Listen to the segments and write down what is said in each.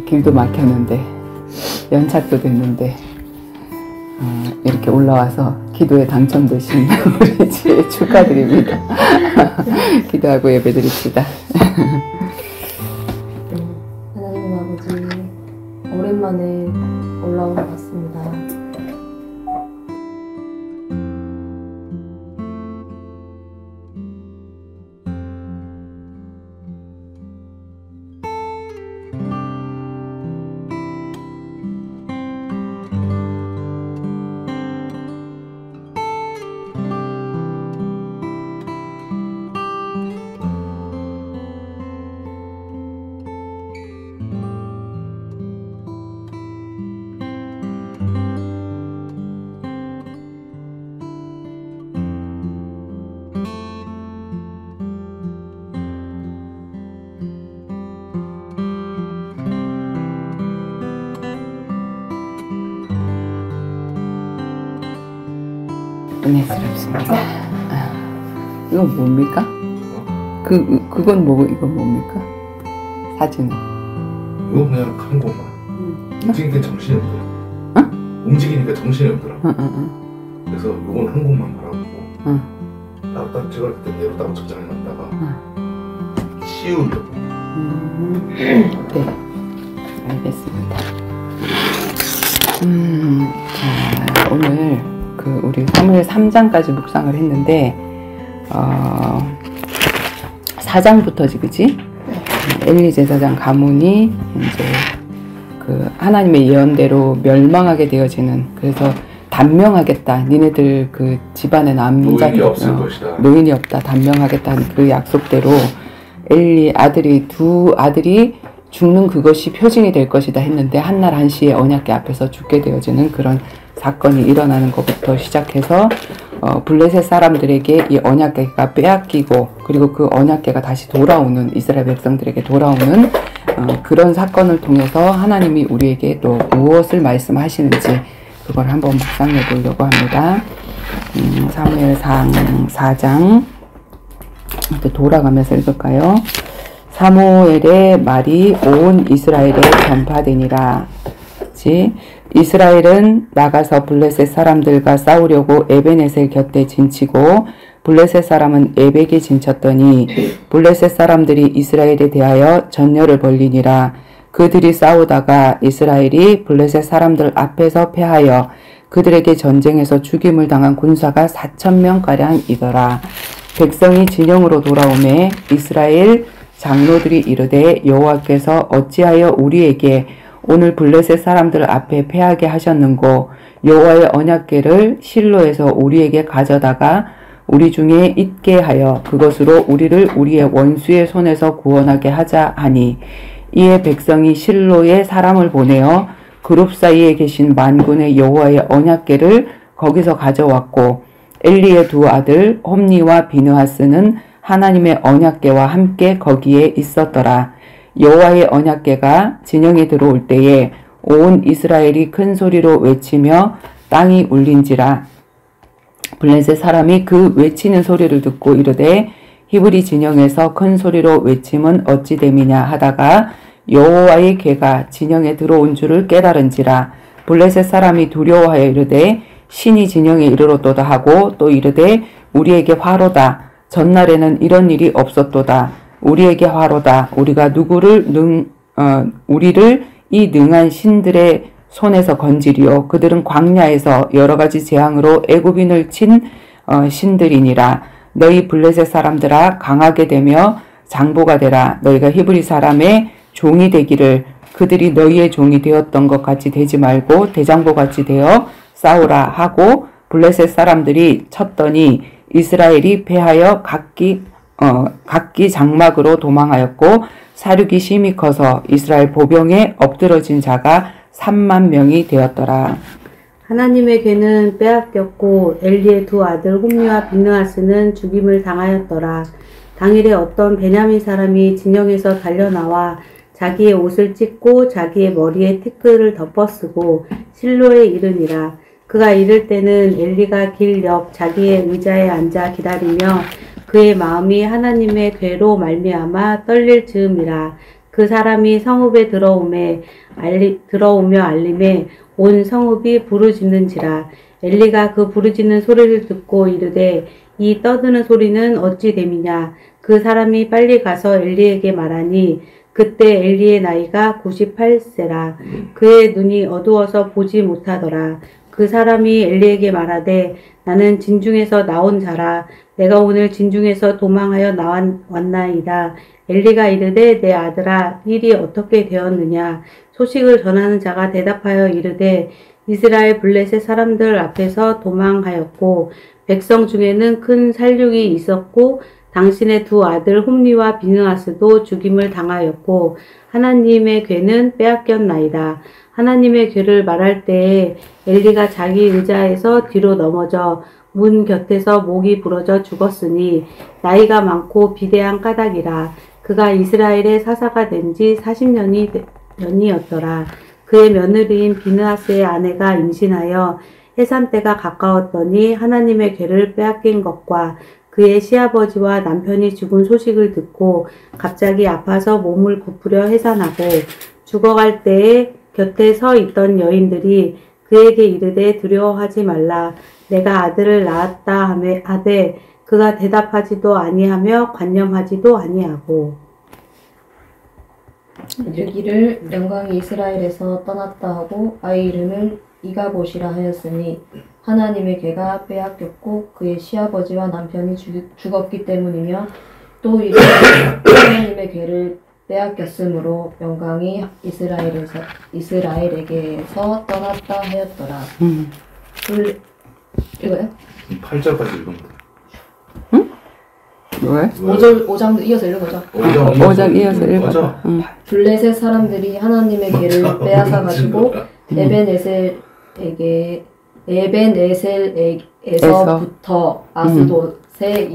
길도 막혔는데 연착도 됐는데 이렇게 올라와서 기도에 당첨되신 우리 지혜 축하드립니다. 기도하고 예배드립시다. 하나님 아버지, 오랜만에 올라온 것 같습니다. 은혜스럽습니다. 이건 뭡니까? 그건 뭐고 이건 뭡니까? 사진은? 이거 그냥 하는 것만. 움직이니까 정신이 없더라. 움직이니까 정신이 없더라. 그래서 이건 한 곳만 바라보고 딱 찍을 때 얘로 딱 저장해 놨다가 치우려고. 네, 알겠습니다. 자, 오늘 우리 사무엘 3장까지 묵상을 했는데 4장부터지, 그치? 엘리 제사장 가문이 이제 하나님의 예언대로 멸망하게 되어지는, 그래서 단명하겠다, 니네들 집안에 남자 노인이 없을 것이다, 노인이 없다, 단명하겠다는 그 약속대로 엘리 두 아들이 죽는 그것이 표징이 될 것이다 했는데 한날 한시에 언약궤 앞에서 죽게 되어지는 그런 사건이 일어나는 것부터 시작해서 블레셋 사람들에게 이 언약궤가 빼앗기고, 그리고 그 언약궤가 다시 돌아오는, 이스라엘 백성들에게 돌아오는 그런 사건을 통해서 하나님이 우리에게 또 무엇을 말씀하시는지 그걸 한번 묵상해 보려고 합니다. 사무엘상 4장 돌아가면서 읽을까요? 사무엘의 말이 온 이스라엘에 전파되니라. 이스라엘은 나가서 블레셋 사람들과 싸우려고 에베넷의 곁에 진치고 블레셋 사람은 에벡에 진쳤더니 블레셋 사람들이 이스라엘에 대하여 전열을 벌리니라. 그들이 싸우다가 이스라엘이 블레셋 사람들 앞에서 패하여 그들에게 전쟁에서 죽임을 당한 군사가 4,000명가량이더라. 백성이 진영으로 돌아오매 이스라엘 장로들이 이르되 여호와께서 어찌하여 우리에게 오늘 블레셋 사람들 앞에 패하게 하셨는고, 여호와의 언약궤를 실로에서 우리에게 가져다가 우리 중에 있게 하여 그것으로 우리를 우리의 원수의 손에서 구원하게 하자 하니, 이에 백성이 실로에 사람을 보내어 그룹 사이에 계신 만군의 여호와의 언약궤를 거기서 가져왔고, 엘리의 두 아들 홈니와 비느하스는 하나님의 언약궤와 함께 거기에 있었더라. 여호와의 언약궤가 진영에 들어올 때에 온 이스라엘이 큰 소리로 외치며 땅이 울린지라. 블레셋 사람이 그 외치는 소리를 듣고 이르되 히브리 진영에서 큰 소리로 외침은 어찌 됨이냐 하다가 여호와의 궤가 진영에 들어온 줄을 깨달은지라. 블레셋 사람이 두려워하여 이르되 신이 진영에 이르렀도다 하고 또 이르되 우리에게 화로다. 전날에는 이런 일이 없었도다. 우리에게 화로다. 우리가 우리를 이 능한 신들의 손에서 건지리요. 그들은 광야에서 여러 가지 재앙으로 애굽인을 친 신들이니라. 너희 블레셋 사람들아 강하게 되며 장보가 되라. 너희가 히브리 사람의 종이 되기를, 그들이 너희의 종이 되었던 것 같이 되지 말고 대장보 같이 되어 싸우라 하고, 블레셋 사람들이 쳤더니 이스라엘이 패하여 각기 장막으로 도망하였고, 사륙이 심히 커서 이스라엘 보병에 엎드러진 자가 3만 명이 되었더라. 하나님의 궤는 빼앗겼고 엘리의 두 아들 홈리와 비느하스는 죽임을 당하였더라. 당일에 어떤 베냐민 사람이 진영에서 달려나와 자기의 옷을 찢고 자기의 머리에 티끌을 덮어쓰고 실로에 이르니라. 그가 이를 때는 엘리가 길 옆 자기의 의자에 앉아 기다리며 그의 마음이 하나님의 궤로 말미암아 떨릴 즈음이라. 그 사람이 성읍에 들어오며 알림에 온 성읍이 부르짖는지라. 엘리가 그 부르짖는 소리를 듣고 이르되 이 떠드는 소리는 어찌 됨이냐. 그 사람이 빨리 가서 엘리에게 말하니 그때 엘리의 나이가 98세라. 그의 눈이 어두워서 보지 못하더라. 그 사람이 엘리에게 말하되 나는 진중에서 나온 자라. 내가 오늘 진중에서 도망하여 왔나이다. 엘리가 이르되 내 아들아 일이 어떻게 되었느냐. 소식을 전하는 자가 대답하여 이르되 이스라엘 블레셋 사람들 앞에서 도망하였고 백성 중에는 큰 살육이 있었고 당신의 두 아들 홈리와 비느하스도 죽임을 당하였고 하나님의 괴는 빼앗겼나이다. 하나님의 괴를 말할 때에 엘리가 자기 의자에서 뒤로 넘어져 문 곁에서 목이 부러져 죽었으니 나이가 많고 비대한 까닭이라. 그가 이스라엘의 사사가 된 지 40년이었더라. 그의 며느리인 비느하스의 아내가 임신하여 해산 때가 가까웠더니 하나님의 괴를 빼앗긴 것과 그의 시아버지와 남편이 죽은 소식을 듣고 갑자기 아파서 몸을 굽으려 해산하고 죽어갈 때에 곁에 서 있던 여인들이 그에게 이르되 두려워하지 말라. 내가 아들을 낳았다 하되 그가 대답하지도 아니하며 관념하지도 아니하고 이르기를 영광이 이스라엘에서 떠났다 하고 아이 이름을 이가봇이라 하였으니 하나님의 괴가 빼앗겼고 그의 시아버지와 남편이 죽었기 때문이며 또 이르기를 하나님의 괴를 빼앗겼으므로 영광이 이스라엘에게서 떠났다 하였더라. 이거요? 8절까지 읽으면 돼. 왜? 5장 이어서 읽어보자. 5장 이어서 읽어줘. 블레셋 사람들이 하나님의 괴를 빼앗아가지고 에벤에셀에서부터 아스돗에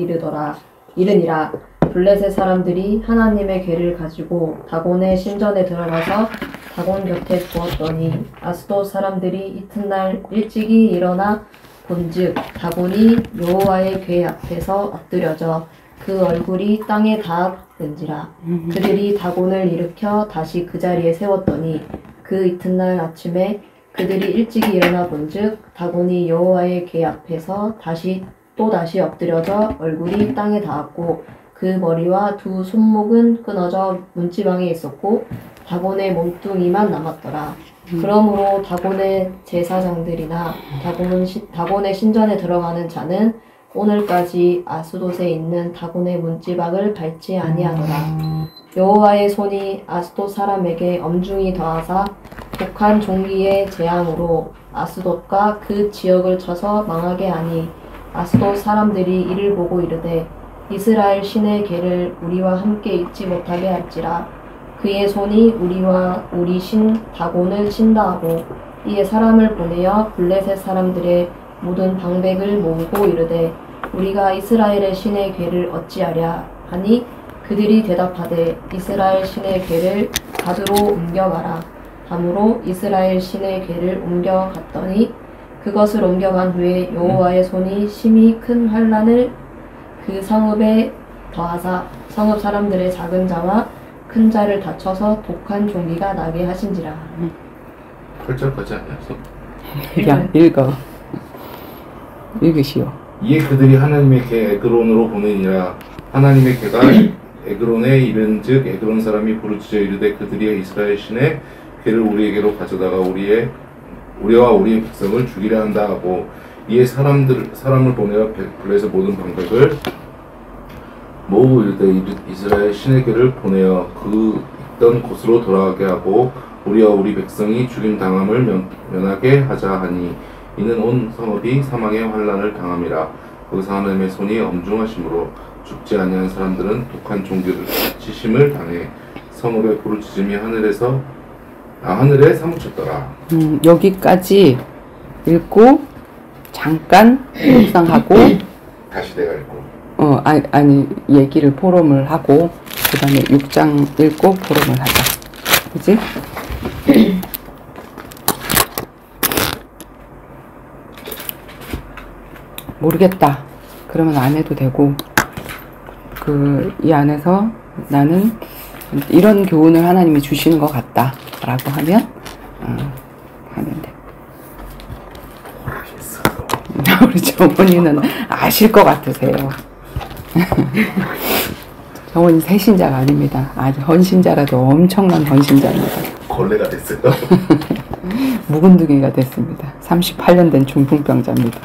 이르니라. 블레셋 사람들이 하나님의 괴를 가지고 다곤의 신전에 들어가서 다곤 곁에 두었더니 아스돗 사람들이 이튿날 일찍이 일어나 본즉 다곤이 여호와의 괴 앞에서 엎드려져 그 얼굴이 땅에 닿았는지라. 그들이 다곤을 일으켜 다시 그 자리에 세웠더니 그 이튿날 아침에 그들이 일찍이 일어나 본즉 다곤이 여호와의 괴 앞에서 또다시 엎드려져 얼굴이 땅에 닿았고 그 머리와 두 손목은 끊어져 문지방에 있었고 다곤의 몸뚱이만 남았더라. 그러므로 다곤의 제사장들이나 다곤의 신전에 들어가는 자는 오늘까지 아스돗에 있는 다곤의 문지방을 밟지 아니하더라. 여호와의 손이 아스돗 사람에게 엄중히 더하사 독한 종기의 재앙으로 아스돗과 그 지역을 쳐서 망하게 하니 아스돗 사람들이 이를 보고 이르되 이스라엘 신의 괴를 우리와 함께 잊지 못하게 할지라. 그의 손이 우리와 우리 신 다곤을 친다 하고 이에 사람을 보내어 블레셋 사람들의 모든 방백을 모으고 이르되 우리가 이스라엘의 신의 괴를 어찌하랴 하니 그들이 대답하되 이스라엘 신의 괴를 가드로 옮겨가라 하므로 이스라엘 신의 괴를 옮겨갔더니 그것을 옮겨간 후에 여호와의 손이 심히 큰 환난을 그 성읍에 더하사 성읍 사람들의 작은 자와 큰 자를 다쳐서 독한 종기가 나게 하신지라. 8절까지 아니었어? 야, 읽으시오. 이에 그들이 하나님의 궤 에그론으로 보내니라. 하나님의 궤가 에그론에 이른즉 에그론 사람이 부르짖어 이르되 그들이 이스라엘 신의 궤를 우리에게로 가져다가 우리와 우리의 백성을 죽이려 한다 하고 이에 사람을 보내어 블레셋 모든 방백을 모으고 이르되 이스라엘 신의 궤를 보내어 그 있던 곳으로 돌아가게 하고 우리와 우리 백성이 죽임 당함을 면하게 하자 하니 이는 온 성읍이 사망의 환난을 당함이라. 거기서 하나님의 손이 엄중하심으로 죽지 아니한 사람들은 독한 종기를 치심을 당해 성읍의 부르짖음이 하늘에 사무쳤더라. 여기까지 읽고 잠깐 묵상하고 다시 내가 읽고 아니 얘기를 포럼을 하고 그 다음에 6장 읽고 포럼을 하자. 그치? 모르겠다. 그러면 안 해도 되고 이 안에서 나는 이런 교훈을 하나님이 주시는 것 같다라고 하면 하면 돼. 우리 정원이는 아실 것 같으세요. 정원이 새신자가 아닙니다. 아주 헌신자라도 엄청난 헌신자입니다. 걸레가 됐어요. 묵은둥이가 됐습니다. 38년 된 중풍병자입니다.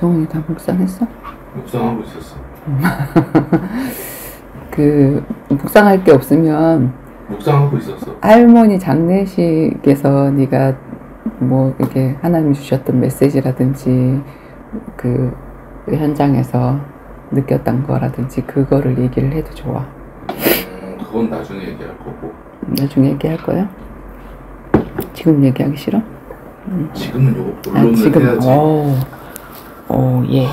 동훈이 다 묵상했어? 묵상하고 있었어. 그 묵상할 게 없으면 묵상하고 있었어. 할머니 장례식에서 네가 뭐 이렇게 하나님 주셨던 메시지라든지 그 현장에서 느꼈던 거라든지 그거를 얘기를 해도 좋아. 그건 나중에 얘기할 거고. 나중에 얘기할 거야? 지금 얘기하기 싫어? 지금은 요거 본론을 지금 해야지. 오 예.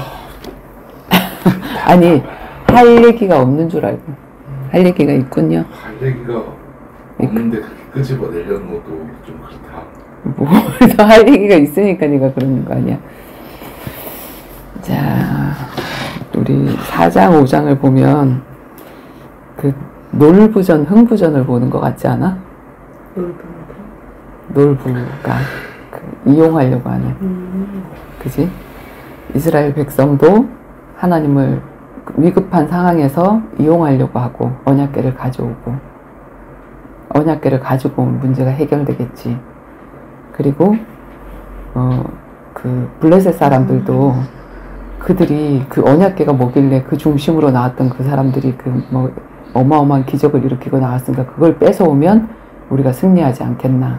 아니 할 얘기가 없는 줄 알고 할 얘기가 있군요. 할 얘기가 없는데 그렇게 끄집어내려는 것도 좀 그렇다. 뭐 더 할 얘기가 있으니까 네가 그러는 거 아니야. 자, 우리 4장 5장을 보면 그 놀부전 흥부전을 보는 것 같지 않아? 놀부가 그 이용하려고 하는 그지? 이스라엘 백성도 하나님을 위급한 상황에서 이용하려고 하고 언약궤를 가져오고 언약궤를 가지고 오면 문제가 해결되겠지. 그리고 그 블레셋 사람들도 그들이 그 언약궤가 뭐길래 그 중심으로 나왔던 그 사람들이 그 뭐 어마어마한 기적을 일으키고 나왔으니까 그걸 뺏어오면 우리가 승리하지 않겠나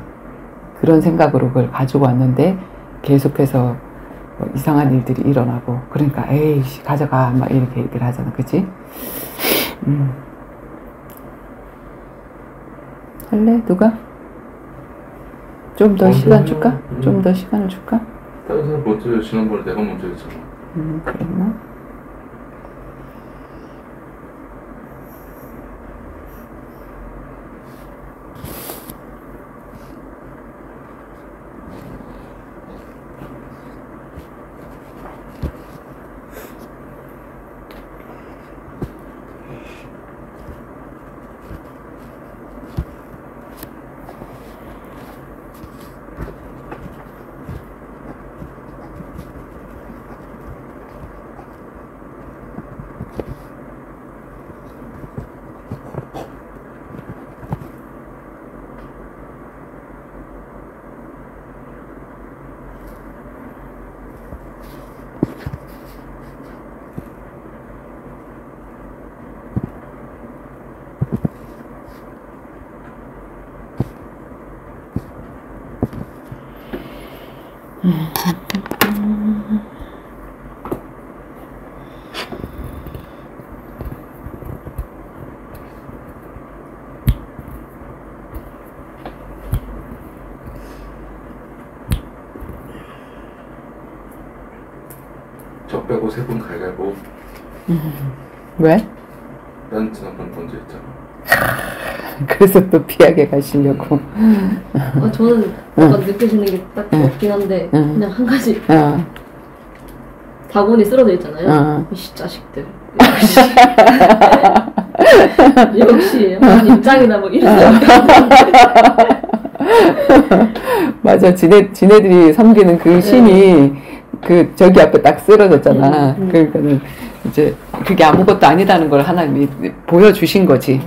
그런 생각으로 그걸 가지고 왔는데 계속해서 이상한 일들이 일어나고 그러니까 에이씨 가져가 막 이렇게 얘기를 하잖아. 그치? 할래? 누가? 좀 더 시간 줄까? 좀 더 시간을 줄까? 다른 사람 먼저 지난번에 내가 먼저 했잖아. 그랬나? 저 빼고 세 분 가위바위보. 왜? 난 지난번 먼저 했잖아. 그래서 또 피하게 가시려고. 저는 약간 느껴지는 게 딱 없긴 한데 그냥 한 가지 다곤이 쓰러져 있잖아요. 이 자식들 역시 하나님 짱이다 뭐 이랬어요. 맞아. 지네들이 섬기는 그 신이 그 저기 앞에 딱 쓰러졌잖아. 그러니까는 이제 그게 아무것도 아니다는 걸 하나님이 보여주신 거지.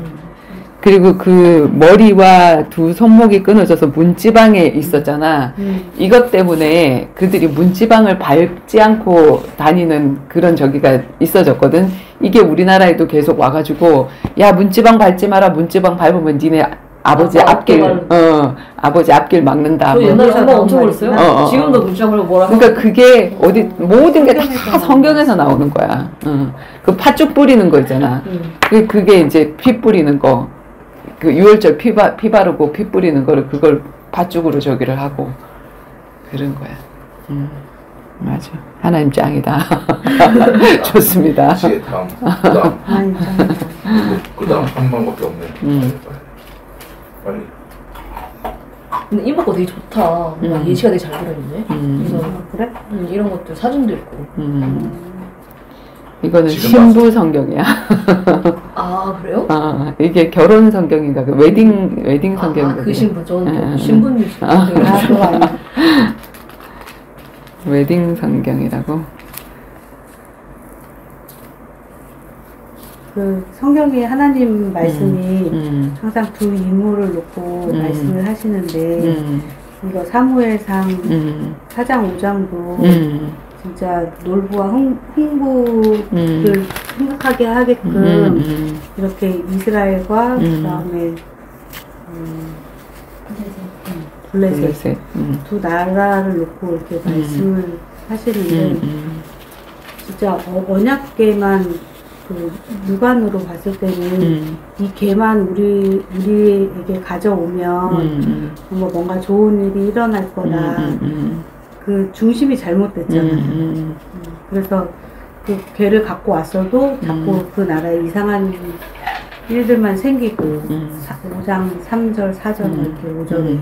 그리고 그 머리와 두 손목이 끊어져서 문지방에 있었잖아. 이것 때문에 그들이 문지방을 밟지 않고 다니는 그런 저기가 있어졌거든. 이게 우리나라에도 계속 와가지고 야 문지방 밟지 마라. 문지방 밟으면 니네 아버지 앞길 아버지 앞길 막는다. 저 옛날에 한번 엄청 그랬어요. 지금도 문지방을 뭐라 그러니까 그게 어디 모든 게 다 성경에서 나오는 거야. 그 팥죽 뿌리는 거 있잖아. 그게 이제 피 뿌리는 거. 그 6월절 피 바르고 피 뿌리는 거를 그걸 팥죽으로 저기를 하고 그런 거야. 맞아. 하나님 짱이다. 좋습니다. 지혜 다음. 그다음 한 방밖에 없네. 빨리. 근데 이모가 되게 좋다. 예시가 되게 잘 그려있네. 그래서 그래? 이런 것들 사진도 있고. 이거는 신부 성경이야. 아 그래요? 이게 결혼 성경인가? 그 웨딩 성경인가? 그 신부 저는 신부님 그거 아니야. 웨딩 성경이라고. 그 성경에 하나님 말씀이 항상 두 인물을 놓고 말씀을 하시는데 이거 사무엘상 4장 5장도 진짜 놀부와 흥부를 생각하게 하게끔 이렇게 이스라엘과 그다음에 블레셋 두 나라를 놓고 이렇게 말씀을 하시는데 진짜 언약궤만 그 육안으로 봤을 때는 이 궤만 우리에게 가져오면 뭔가 좋은 일이 일어날 거다. 그 중심이 잘못됐잖아요. 그래서 그 궤를 갖고 왔어도 자꾸 그 나라에 이상한 일들만 생기고 5장 3절 4절 이렇게 5절에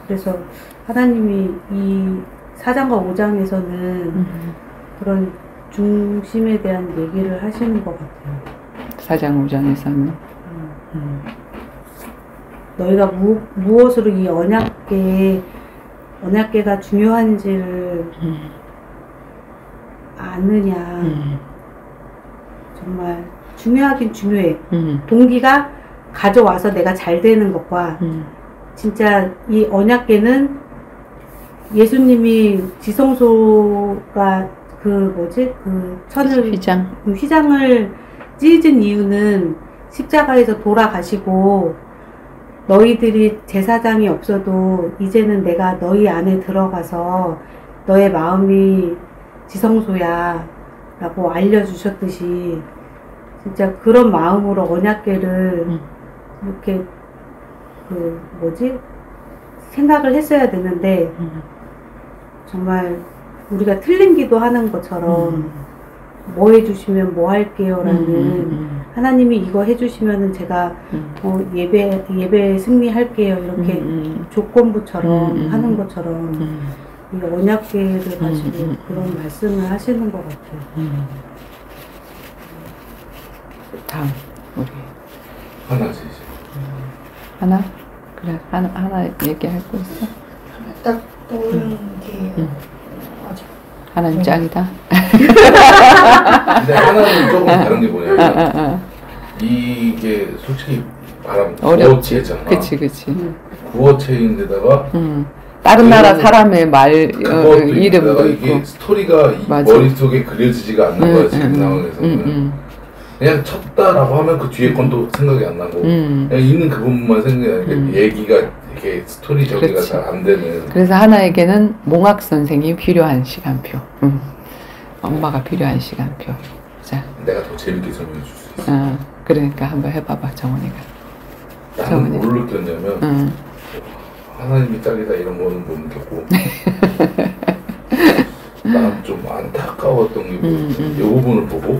그래서 하나님이 이 4장과 5장에서는 그런 중심에 대한 얘기를 하시는 것 같아요. 4장 5장에서는 너희가 무엇으로 이 언약궤가 중요한지를 아느냐. 정말 중요하긴 중요해. 동기가 가져와서 내가 잘 되는 것과 진짜 이 언약궤는 예수님이 지성소가 그 천을 휘장을 찢은 이유는 십자가에서 돌아가시고 너희들이 제사장이 없어도 이제는 내가 너희 안에 들어가서 너의 마음이 지성소야 라고 알려주셨듯이 진짜 그런 마음으로 언약궤를 이렇게 생각을 했어야 되는데 정말 우리가 틀린 기도하는 것처럼 뭐 해주시면 뭐 할게요 라는 하나님이 이거 해주시면은 제가 예배 승리할게요 이렇게 조건부처럼 하는 것처럼 이 언약궤를 가지고 그런 말씀을 하시는 것 같아요. 다음 우리 하나지 이제. 하나? 그래 하나 얘기할 거 있어? 딱 떠오르는 게 맞아. 하나님 짱이다. 근데 하나는 조금 다른 게 뭐냐면 이게 솔직히 말하면 구어체잖아. 그치 구어체인데다가 다른 나라 사람의 이름도 이게 있고 스토리가 맞아. 머릿속에 그려지지가 않는 거야 지금 상황에서는. 그냥 쳤다라고 하면 그 뒤에 건 또 생각이 안 나고 그냥 있는 그 부분만 생각이 나니까 얘기가 이렇게 스토리 정리가 잘 안 되는. 그래서 하나에게는 몽학 선생이 필요한 시간표. 엄마가 필요한 시간표. 자, 내가 더 재밌게 설명해 줄 수 있어. 그러니까 한번 해봐봐 정원이가. 나는 뭘 느꼈냐면 하나님이 짱이다 이런 거는 못 느꼈고 난 좀 안타까웠던 게 뭐였냐면 이 부분을 보고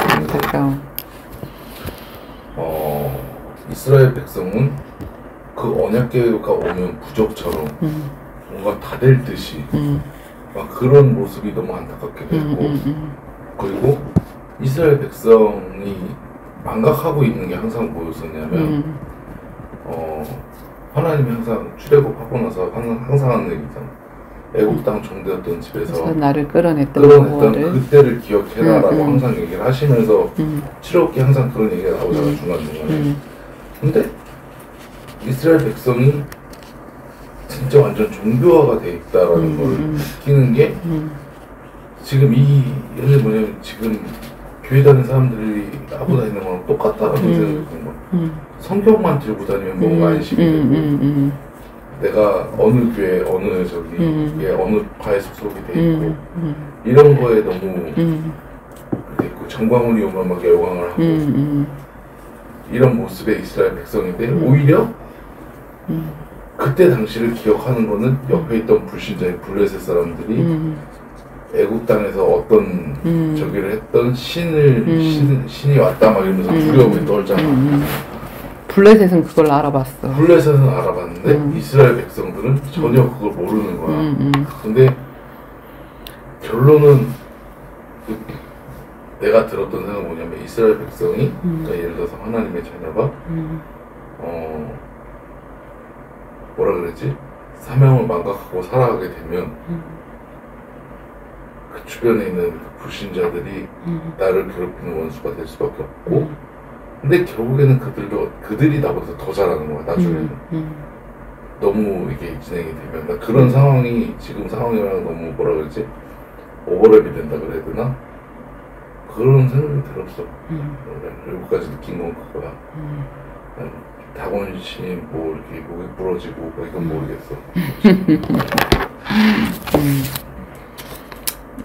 안타까워. 이스라엘 백성은 그 언약궤가 오면 부적처럼 뭔가 다 될 듯이 막 그런 모습이 너무 안타깝게 되고 그리고 이스라엘 백성이 망각하고 있는 게 항상 뭐였었냐면 하나님이 항상 출애굽하고 나서 항상 하는 얘기잖아. 애국 땅 종되었던 집에서 나를 끌어냈던 그때를 기억해라라고 항상 얘기를 하시면서 출애굽기 항상 그런 얘기가 나오잖아 중간중간에. 근데 이스라엘 백성이 진짜 완전 종교화가 돼 있다라는 걸 느끼는 게 지금 이 얘네 뭐냐면 지금 교회 다니는 사람들이 하고 다니는 거랑 똑같다라는 생각이 드는 거야. 성경만 들고 다니면 뭔가 안심이 되고 내가 어느 교회 어느 어느 과에 소속이 돼 있고 이런 거에 너무 돼 있고 정광훈이 오면 막 열광을 하고 이런 모습의 이스라엘 백성인데 오히려 그때 당시를 기억하는 거는 옆에 있던 불신자인 블레셋 사람들이 애국 땅에서 어떤 저기를 했던 신이 왔다 막 이러면서 두려움에 떨잖아. 블레셋은 그걸 알아봤어. 블레셋은 알아봤는데 이스라엘 백성들은 전혀 그걸 모르는 거야. 근데 결론은 내가 들었던 생각은 뭐냐면 이스라엘 백성이 그러니까 예를 들어서 하나님의 자녀가 뭐라 그러지? 사명을 망각하고 살아가게 되면 그 주변에 있는 불신자들이 나를 괴롭히는 원수가 될 수밖에 없고 근데 결국에는 그들이 나보다 더 잘하는 거야 나중에는. 너무 이렇게 진행이 되면 나 그런 상황이 지금 상황이랑 너무 뭐라 그러지? 오버랩이 된다 그래야 되나? 그런 생각이 들었어. 여기까지 느낀 건 그거야. 다곤신이 뭐 이렇게 목이 부러지고 뭐 이건 모르겠어.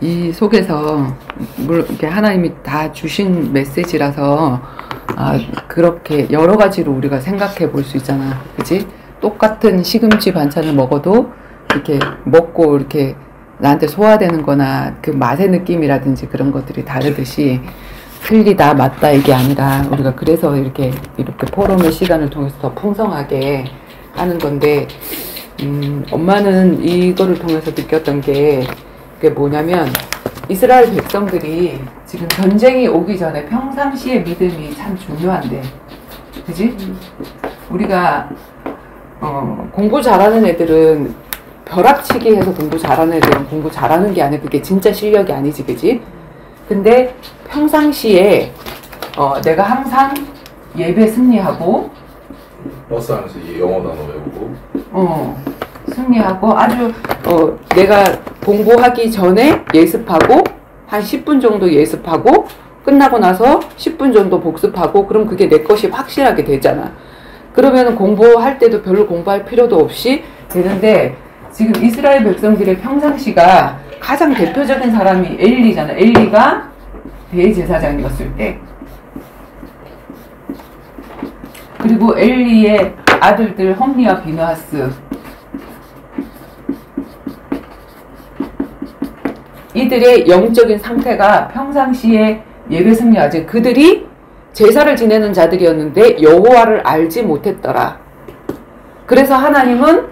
이 속에서 물론 이렇게 하나님이 다 주신 메시지라서 그렇게 여러 가지로 우리가 생각해 볼 수 있잖아, 그치? 똑같은 시금치 반찬을 먹어도 이렇게 먹고 이렇게 나한테 소화되는 거나 그 맛의 느낌이라든지 그런 것들이 다르듯이 틀리다 맞다 이게 아니라 우리가 그래서 이렇게 포럼의 시간을 통해서 더 풍성하게 하는 건데 엄마는 이거를 통해서 느꼈던 게 그게 뭐냐면 이스라엘 백성들이 지금 전쟁이 오기 전에 평상시의 믿음이 참 중요한데, 그지? 우리가 공부 잘하는 애들은 벼락치기 해서 공부 잘하는 애들은 공부 잘하는 게 아니라 그게 진짜 실력이 아니지, 그지? 근데 평상시에 내가 항상 예배 승리하고 버스 안에서 영어 단어 외우고 승리하고 아주 내가 공부하기 전에 예습하고 한 10분 정도 예습하고 끝나고 나서 10분 정도 복습하고 그럼 그게 내 것이 확실하게 되잖아. 그러면 공부할 때도 별로 공부할 필요도 없이 되는데 지금 이스라엘 백성들의 평상시가 가장 대표적인 사람이 엘리잖아. 엘리가 대제사장이었을 때. 그리고 엘리의 아들들 홈리와 비느하스. 이들의 영적인 상태가 평상시에 예배 승리하지 그들이 제사를 지내는 자들이었는데 여호와를 알지 못했더라. 그래서 하나님은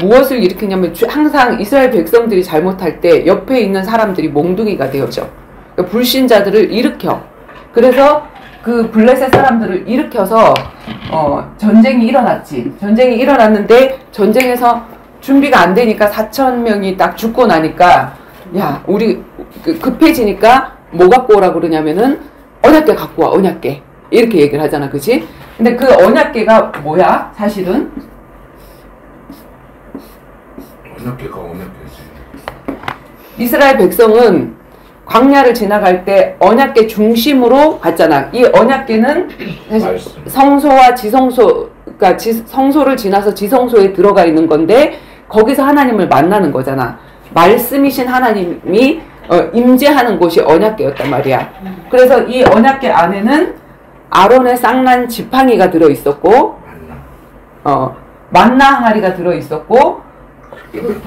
무엇을 일으키냐면 항상 이스라엘 백성들이 잘못할 때 옆에 있는 사람들이 몽둥이가 되어져. 그러니까 불신자들을 일으켜. 그래서 그 블레셋 사람들을 일으켜서 전쟁이 일어났지. 전쟁이 일어났는데 전쟁에서 준비가 안 되니까 4,000명이 딱 죽고 나니까 야 우리 급해지니까 뭐 갖고 오라고 그러냐면은 언약궤 갖고 와. 언약궤 이렇게 얘기를 하잖아, 그치? 근데 그 언약궤가 뭐야 사실은? 언약궤가 언약궤지. 이스라엘 백성은 광야를 지나갈 때 언약궤 중심으로 갔잖아. 이 언약궤는 성소와 지성소, 그러니까 성소를 지나서 지성소에 들어가 있는 건데 거기서 하나님을 만나는 거잖아. 말씀이신 하나님이 임재하는 곳이 언약궤였단 말이야. 그래서 이 언약궤 안에는 아론의 쌍난 지팡이가 들어 있었고, 만나 항아리가 들어 있었고,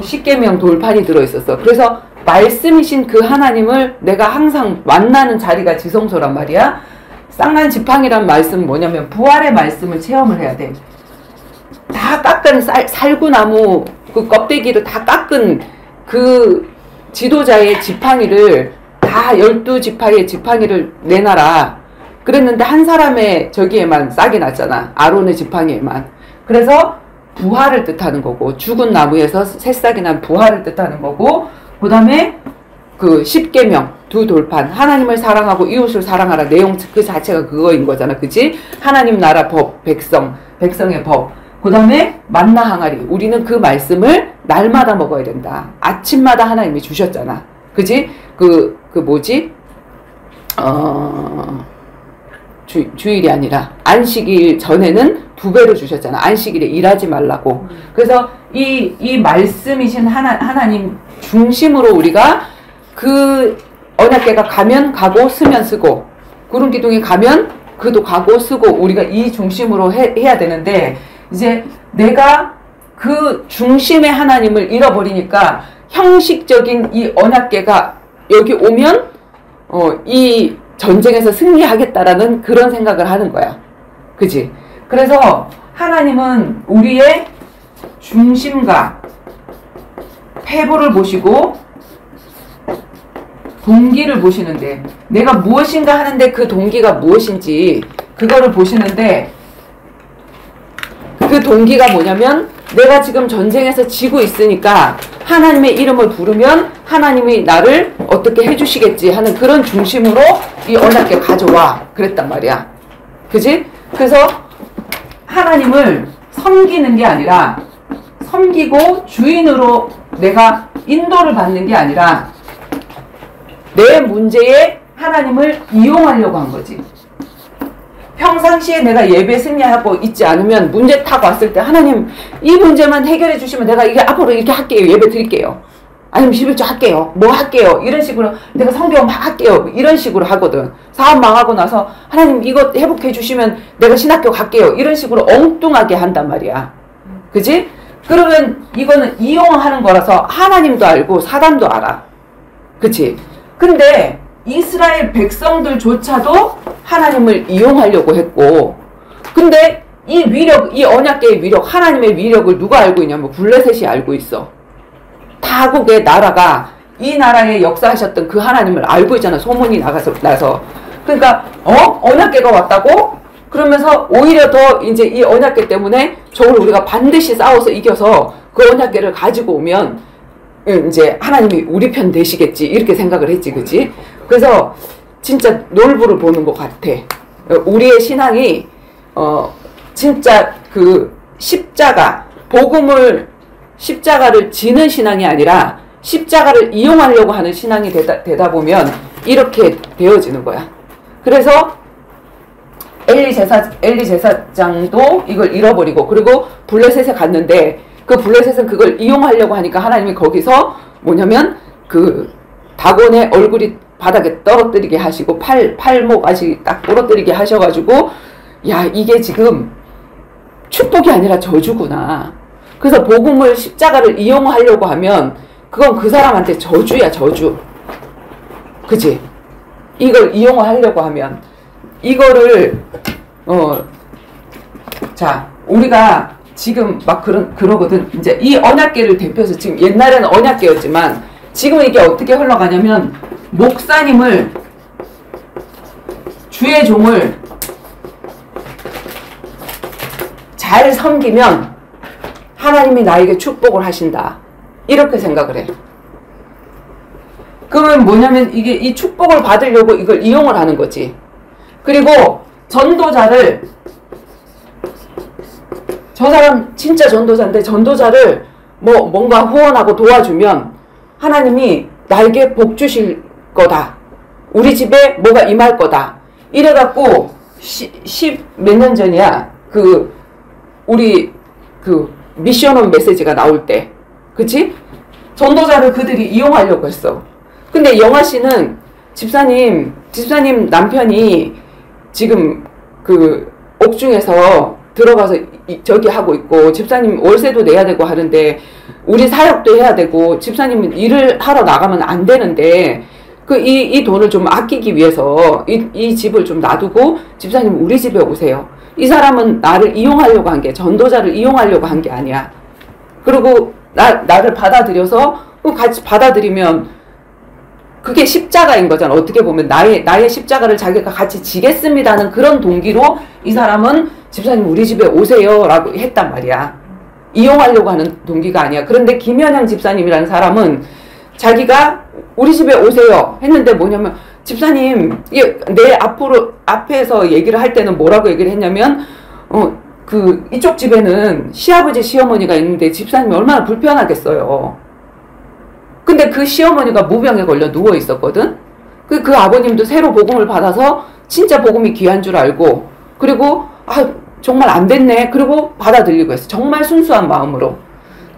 십계명 돌판이 들어 있었어. 그래서 말씀이신 그 하나님을 내가 항상 만나는 자리가 지성소란 말이야. 쌍난 지팡이란 말씀은 뭐냐면 부활의 말씀을 체험을 해야 돼. 다 깎은 살구나무 그 껍데기를 다 깎은 그 지도자의 지팡이를 다 12지파의 지팡이를 내놔라. 그랬는데 한 사람의 저기에만 싹이 났잖아. 아론의 지팡이에만. 그래서 부활을 뜻하는 거고 죽은 나무에서 새싹이 난 부활을 뜻하는 거고 그 다음에 그 십계명 두 돌판 하나님을 사랑하고 이웃을 사랑하라 내용 그 자체가 그거인 거잖아. 그치? 하나님 나라 법 백성의 법 그 다음에 만나 항아리 우리는 그 말씀을 날마다 먹어야 된다. 아침마다 하나님이 주셨잖아. 그치? 그 뭐지? 주일이 아니라 안식일 전에는 2배로 주셨잖아. 안식일에 일하지 말라고. 그래서 이 말씀이신 하나님 중심으로 우리가 그 언약궤가 가면 가고 쓰면 쓰고 구름기둥이 가면 그도 가고 쓰고 우리가 이 중심으로 해야 되는데 이제 내가 그 중심의 하나님을 잃어버리니까 형식적인 이 언약궤가 여기 오면 이 전쟁에서 승리하겠다라는 그런 생각을 하는 거야. 그치? 그래서 하나님은 우리의 중심과 패보를 보시고 동기를 보시는데 내가 무엇인가 하는데 그 동기가 무엇인지 그거를 보시는데 그 동기가 뭐냐면 내가 지금 전쟁에서 지고 있으니까 하나님의 이름을 부르면 하나님이 나를 어떻게 해주시겠지 하는 그런 중심으로 이 언약궤 가져와 그랬단 말이야. 그지? 그래서 하나님을 섬기는 게 아니라 섬기고 주인으로 내가 인도를 받는 게 아니라 내 문제에 하나님을 이용하려고 한 거지. 평상시에 내가 예배 승리하고 있지 않으면 문제 딱 왔을 때 하나님 이 문제만 해결해 주시면 내가 이게 앞으로 이렇게 할게요. 예배 드릴게요. 아니면 11조 할게요. 뭐 할게요. 이런 식으로 내가 성경 막 할게요. 이런 식으로 하거든. 사업 망하고 나서 하나님 이거 회복해 주시면 내가 신학교 갈게요. 이런 식으로 엉뚱하게 한단 말이야. 그지? 그러면 이거는 이용하는 거라서 하나님도 알고 사단도 알아. 그치? 근데 이스라엘 백성들조차도 하나님을 이용하려고 했고, 근데 이 위력, 이 언약궤의 위력, 하나님의 위력을 누가 알고 있냐면 블레셋이 알고 있어. 타국의 나라가 이 나라에 역사하셨던 그 하나님을 알고 있잖아. 소문이 나서. 그러니까 언약궤가 왔다고? 그러면서 오히려 더 이제 이 언약궤 때문에 저걸 우리가 반드시 싸워서 이겨서 그 언약궤를 가지고 오면 이제 하나님이 우리 편 되시겠지 이렇게 생각을 했지. 그치? 그래서 진짜 놀부를 보는 것 같아. 우리의 신앙이 진짜 그 십자가를 지는 신앙이 아니라 십자가를 이용하려고 하는 신앙이 되다 보면 이렇게 되어지는 거야. 그래서 엘리 제사장도 이걸 잃어버리고, 그리고 블레셋에 갔는데 그 블레셋은 그걸 이용하려고 하니까 하나님이 거기서 뭐냐면 그 다곤의 얼굴이 바닥에 떨어뜨리게 하시고 팔목까지 딱 부러뜨리게 하셔가지고, 야 이게 지금 축복이 아니라 저주구나. 그래서 복음을 십자가를 이용하려고 하면 그건 그 사람한테 저주야, 저주. 그치? 이걸 이용하려고 하면 이거를 자 우리가 지금 막 그러거든. 이제 이 언약궤를 대표해서 지금 옛날에는 언약궤였지만 지금 이게 어떻게 흘러가냐면 목사님을 주의 종을 잘 섬기면 하나님이 나에게 축복을 하신다. 이렇게 생각을 해. 그러면 뭐냐면 이게 이 축복을 받으려고 이걸 이용을 하는 거지. 그리고 전도자를 저 사람 진짜 전도자인데 전도자를 뭔가 후원하고 도와주면 하나님이 나에게 복 주실 거다. 우리 집에 뭐가 임할 거다. 이래갖고 10 몇 년 전이야. 우리 미션홈 메시지가 나올 때. 그치? 전도자를 그들이 이용하려고 했어. 근데 영아 씨는 집사님 남편이 지금 옥중에서 들어가서 저기 하고 있고, 집사님 월세도 내야 되고 하는데, 우리 사역도 해야 되고, 집사님은 일을 하러 나가면 안 되는데, 이 돈을 좀 아끼기 위해서 이 집을 좀 놔두고, 집사님 우리 집에 오세요. 이 사람은 나를 이용하려고 한 게, 전도자를 이용하려고 한 게 아니야. 그리고 나를 받아들여서, 같이 받아들이면, 그게 십자가인 거잖아. 어떻게 보면 나의 십자가를 자기가 같이 지겠습니다는 그런 동기로 이 사람은 집사님 우리 집에 오세요 라고 했단 말이야. 이용하려고 하는 동기가 아니야. 그런데 김현영 집사님이라는 사람은 자기가 우리 집에 오세요 했는데 뭐냐면, 집사님 내 앞에서 얘기를 할 때는 뭐라고 얘기를 했냐면 이쪽 집에는 시아버지 시어머니가 있는데 집사님이 얼마나 불편하겠어요. 근데 그 시어머니가 무병에 걸려 누워 있었거든. 그 아버님도 새로 복음을 받아서 진짜 복음이 귀한 줄 알고, 그리고 정말 안 됐네. 그리고 받아들이고 했어. 정말 순수한 마음으로.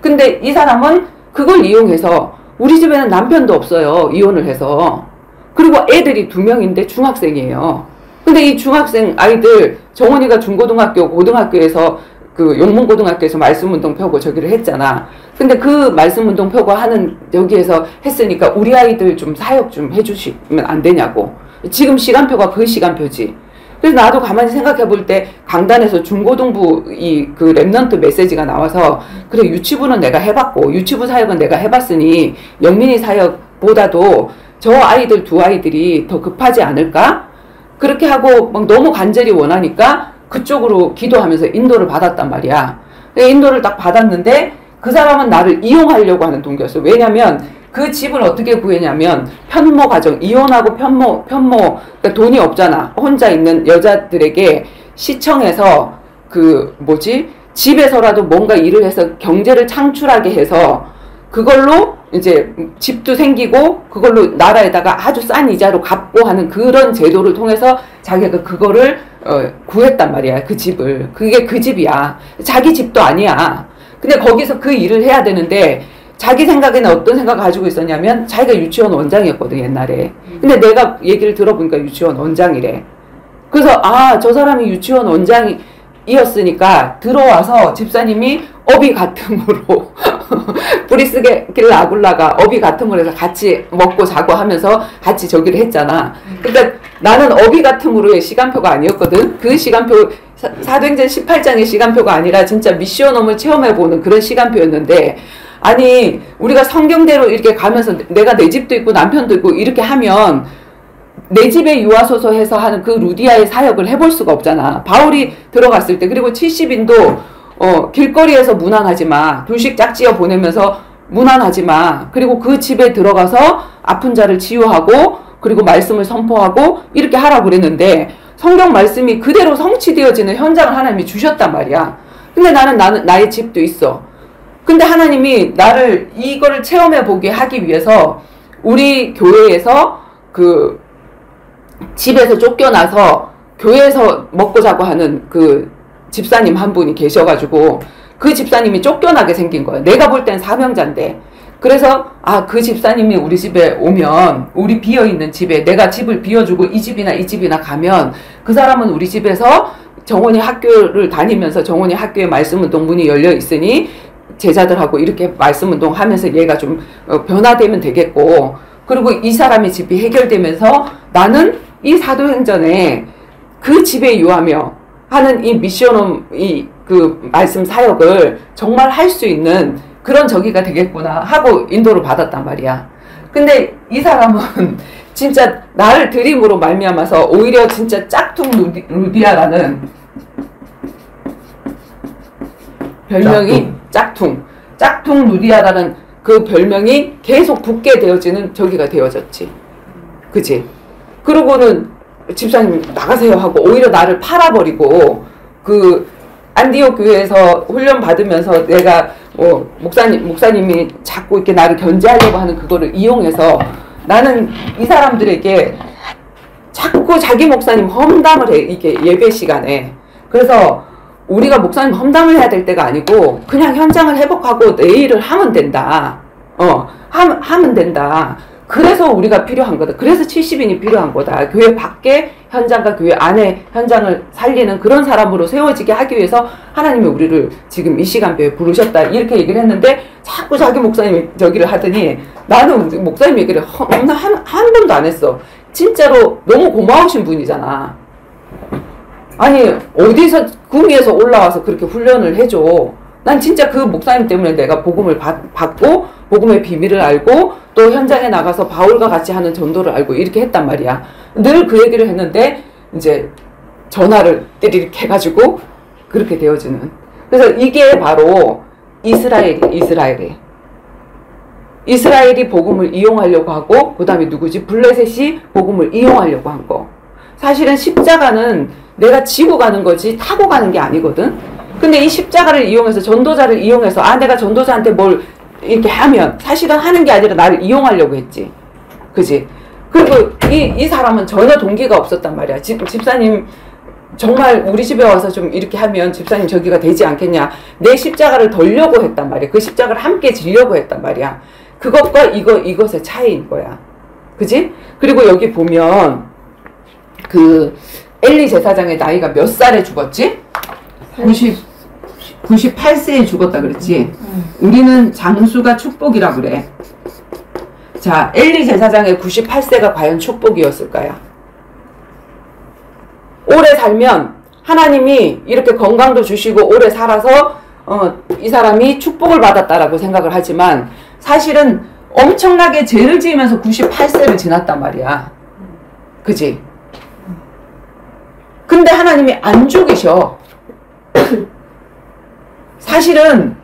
근데 이 사람은 그걸 이용해서, 우리 집에는 남편도 없어요. 이혼을 해서. 그리고 애들이 2명인데 중학생이에요. 근데 이 중학생 아이들, 정원이가 중고등학교, 고등학교에서 용문고등학교에서 말씀운동 펴고 저기를 했잖아. 근데 그 말씀운동 펴고 하는 여기에서 했으니까 우리 아이들 좀 사역 좀 해주시면 안 되냐고. 지금 시간표가 그 시간표지. 그래서 나도 가만히 생각해 볼 때 강단에서 중고등부 그 랩넌트 메시지가 나와서, 그래 유치부는 내가 해봤고 유치부 사역은 내가 해봤으니 영민이 사역보다도 저 아이들 2아이들이 더 급하지 않을까? 그렇게 하고 막 너무 간절히 원하니까 그쪽으로 기도하면서 인도를 받았단 말이야. 인도를 딱 받았는데 그 사람은 나를 이용하려고 하는 동기였어. 왜냐면 그 집을 어떻게 구했냐면 편모 가정, 이혼하고 편모 그러니까 돈이 없잖아. 혼자 있는 여자들에게 시청에서 집에서라도 뭔가 일을 해서 경제를 창출하게 해서 그걸로 이제 집도 생기고 그걸로 나라에다가 아주 싼 이자로 갚고 하는 그런 제도를 통해서 자기가 그거를 구했단 말이야. 그 집을. 그게 그 집이야. 자기 집도 아니야. 근데 거기서 그 일을 해야 되는데 자기 생각에는 어떤 생각을 가지고 있었냐면 자기가 유치원 원장이었거든 옛날에. 근데 내가 얘기를 들어보니까 유치원 원장이래. 그래서 저 사람이 유치원 원장이었으니까 들어와서 집사님이 어비 같음으로 브리스길 아굴라가 어비 같음으로 해서 같이 먹고 자고 하면서 같이 저기를 했잖아. 그러니까 나는 어비 같음으로의 시간표가 아니었거든. 그 시간표 사도행전 18장의 시간표가 아니라 진짜 미션홈을 체험해보는 그런 시간표였는데 아니 우리가 성경대로 이렇게 가면서 내가 내 집도 있고 남편도 있고 이렇게 하면 내 집에 유하소서 해서 하는 그 루디아의 사역을 해볼 수가 없잖아. 바울이 들어갔을 때 그리고 70인도 길거리에서 문안하지 마. 둘씩 짝지어 보내면서 문안하지 마. 그리고 그 집에 들어가서 아픈 자를 치유하고 그리고 말씀을 선포하고 이렇게 하라고 그랬는데 성경 말씀이 그대로 성취되어지는 현장을 하나님이 주셨단 말이야. 근데 나는 나의 집도 있어. 근데 하나님이 나를 이거를 체험해 보게 하기 위해서 우리 교회에서 그 집에서 쫓겨나서 교회에서 먹고 자고 하는 그 집사님 한 분이 계셔가지고 그 집사님이 쫓겨나게 생긴 거예요. 내가 볼 땐 사명자인데. 그래서 그 집사님이 우리 집에 오면 우리 비어있는 집에 내가 집을 비워주고 이 집이나 가면 그 사람은 우리 집에서 정원이 학교를 다니면서 정원이 학교에 말씀운동 문이 열려 있으니 제자들하고 이렇게 말씀운동 하면서 얘가 좀 변화되면 되겠고 그리고 이 사람의 집이 해결되면서 나는 이 사도행전에 그 집에 유하며 하는 이 미션홈 그 말씀 사역을 정말 할 수 있는 그런 저기가 되겠구나 하고 인도를 받았단 말이야. 근데 이 사람은 진짜 나를 드림으로 말미암아서 오히려 진짜 짝퉁 루디아라는 별명이 짝퉁 루디아라는 그 별명이 계속 붙게 되어지는 저기가 되어졌지. 그치? 그러고는 집사님 나가세요 하고 오히려 나를 팔아버리고 그 안디옥 교회에서 훈련 받으면서 내가 목사님이 자꾸 이렇게 나를 견제하려고 하는 그거를 이용해서 나는 이 사람들에게 자꾸 자기 목사님 험담을 해. 이게 예배 시간에. 그래서 우리가 목사님 험담을 해야 될 때가 아니고 그냥 현장을 회복하고 내 일을 하면 된다. 하면 된다. 그래서 우리가 필요한 거다. 그래서 70인이 필요한 거다. 교회 밖에 현장과 교회 안에 현장을 살리는 그런 사람으로 세워지게 하기 위해서 하나님이 우리를 지금 이 시간표에 부르셨다. 이렇게 얘기를 했는데 자꾸 자기 목사님이 저기를 하더니 나는 목사님 얘기를 한 번도 안 했어. 진짜로 너무 고마우신 분이잖아. 아니 어디서 구미에서 올라와서 그렇게 훈련을 해줘. 난 진짜 그 목사님 때문에 내가 복음을 받고 복음의 비밀을 알고 또 현장에 나가서 바울과 같이 하는 전도를 알고 이렇게 했단 말이야. 늘 그 얘기를 했는데 이제 전화를 띠리릭 해가지고 그렇게 되어지는. 그래서 이게 바로 이스라엘이 복음을 이용하려고 하고 그 다음에 누구지? 블레셋이 복음을 이용하려고 한 거. 사실은 십자가는 내가 지고 가는 거지 타고 가는 게 아니거든. 근데 이 십자가를 이용해서 전도자를 이용해서 내가 전도자한테 뭘 이렇게 하면 사실은 하는 게 아니라 나를 이용하려고 했지. 그지? 그리고 이 사람은 전혀 동기가 없었단 말이야. 집사님 정말 우리 집에 와서 좀 이렇게 하면 집사님 저기가 되지 않겠냐. 내 십자가를 덜려고 했단 말이야. 그 십자가를 함께 지려고 했단 말이야. 그것과 이것의 차이인 거야. 그지? 그리고 여기 보면 그 엘리 제사장의 나이가 몇 살에 죽었지? 98세에 죽었다 그랬지? 우리는 장수가 축복이라 그래. 자, 엘리 제사장의 98세가 과연 축복이었을까요? 오래 살면 하나님이 이렇게 건강도 주시고 오래 살아서 이 사람이 축복을 받았다라고 생각을 하지만 사실은 엄청나게 죄를 지으면서 98세를 지났단 말이야. 그지? 근데 하나님이 안 죽이셔. 사실은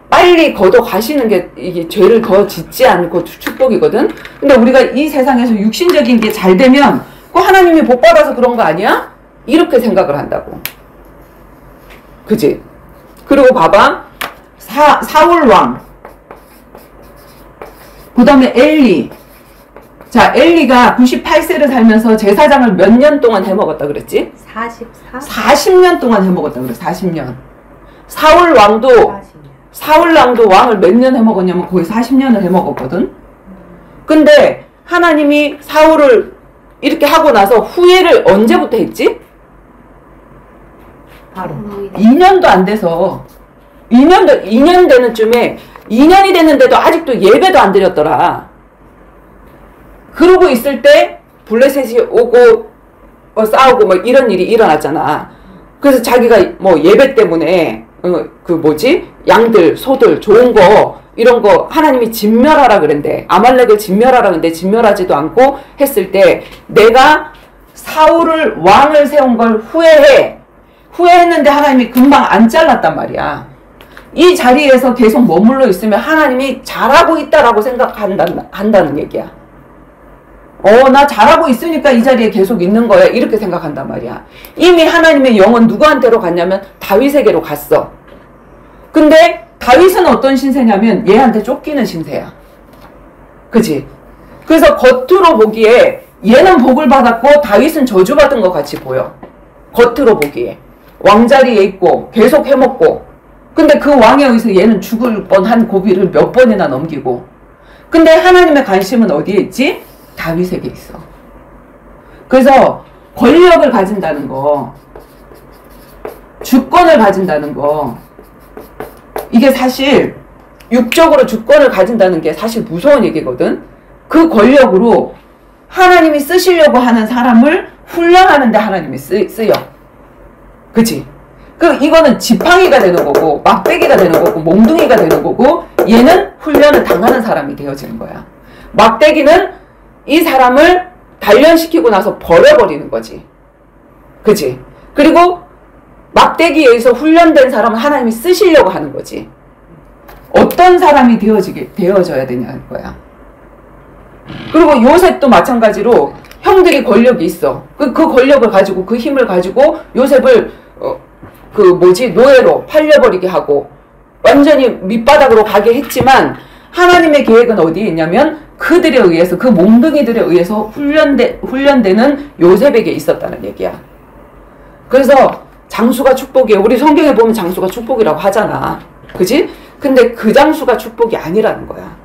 빨리 걷어 가시는 게 이게 죄를 더 짓지 않고 축복이거든. 근데 우리가 이 세상에서 육신적인 게 잘 되면 그 하나님이 복 받아서 그런 거 아니야? 이렇게 생각을 한다고. 그지? 그리고 봐봐. 사울 왕. 그 다음에 엘리. 자, 엘리가 98세를 살면서 제사장을 몇 년 동안 해먹었다 그랬지? 44? 40년 동안 해먹었다 그래. 40년. 사울 왕도 왕을 몇 년 해먹었냐면 거의 40년을 해먹었거든. 근데 하나님이 사울을 이렇게 하고 나서 후회를 언제부터 했지? 바로 2년도 안 돼서 2년 되는 쯤에 2년이 됐는데도 아직도 예배도 안 드렸더라. 그러고 있을 때 블레셋이 오고 싸우고 뭐 이런 일이 일어났잖아. 그래서 자기가 뭐 예배 때문에 양들, 소들, 좋은 거 이런 거 하나님이 진멸하라 그랬는데 아말렉을 진멸하라 그랬는데 진멸하지도 않고 했을 때 내가 사울을 왕을 세운 걸 후회했는데 하나님이 금방 안 잘랐단 말이야. 이 자리에서 계속 머물러 있으면 하나님이 잘하고 있다라고 생각한다는 얘기야. 나 잘하고 있으니까 이 자리에 계속 있는 거야. 이렇게 생각한단 말이야. 이미 하나님의 영은 누구한테로 갔냐면 다윗에게로 갔어. 근데 다윗은 어떤 신세냐면 얘한테 쫓기는 신세야. 그치? 그래서 겉으로 보기에 얘는 복을 받았고 다윗은 저주받은 것 같이 보여. 겉으로 보기에. 왕자리에 있고 계속 해먹고 근데 그 왕에 의해서 얘는 죽을 뻔한 고비를 몇 번이나 넘기고 근데 하나님의 관심은 어디에 있지? 다윗에게 있어. 그래서 권력을 가진다는 거 주권을 가진다는 거 이게 사실 육적으로 주권을 가진다는 게 사실 무서운 얘기거든. 그 권력으로 하나님이 쓰시려고 하는 사람을 훈련하는데 하나님이 쓰여. 그치? 이거는 지팡이가 되는 거고 막대기가 되는 거고 몽둥이가 되는 거고 얘는 훈련을 당하는 사람이 되어지는 거야. 막대기는 이 사람을 단련시키고 나서 버려버리는 거지. 그치? 그리고 막대기에 의해서 훈련된 사람은 하나님이 쓰시려고 하는 거지. 어떤 사람이 되어져야 되냐는 거야. 그리고 요셉도 마찬가지로 형들이 권력이 있어. 그 권력을 가지고 그 힘을 가지고 요셉을 노예로 팔려버리게 하고 완전히 밑바닥으로 가게 했지만 하나님의 계획은 어디에 있냐면 그들에 의해서 그 몽둥이들에 의해서 훈련되는 요셉에게 있었다는 얘기야. 그래서 장수가 축복이에요. 우리 성경에 보면 장수가 축복이라고 하잖아. 그지? 근데 그 장수가 축복이 아니라는 거야.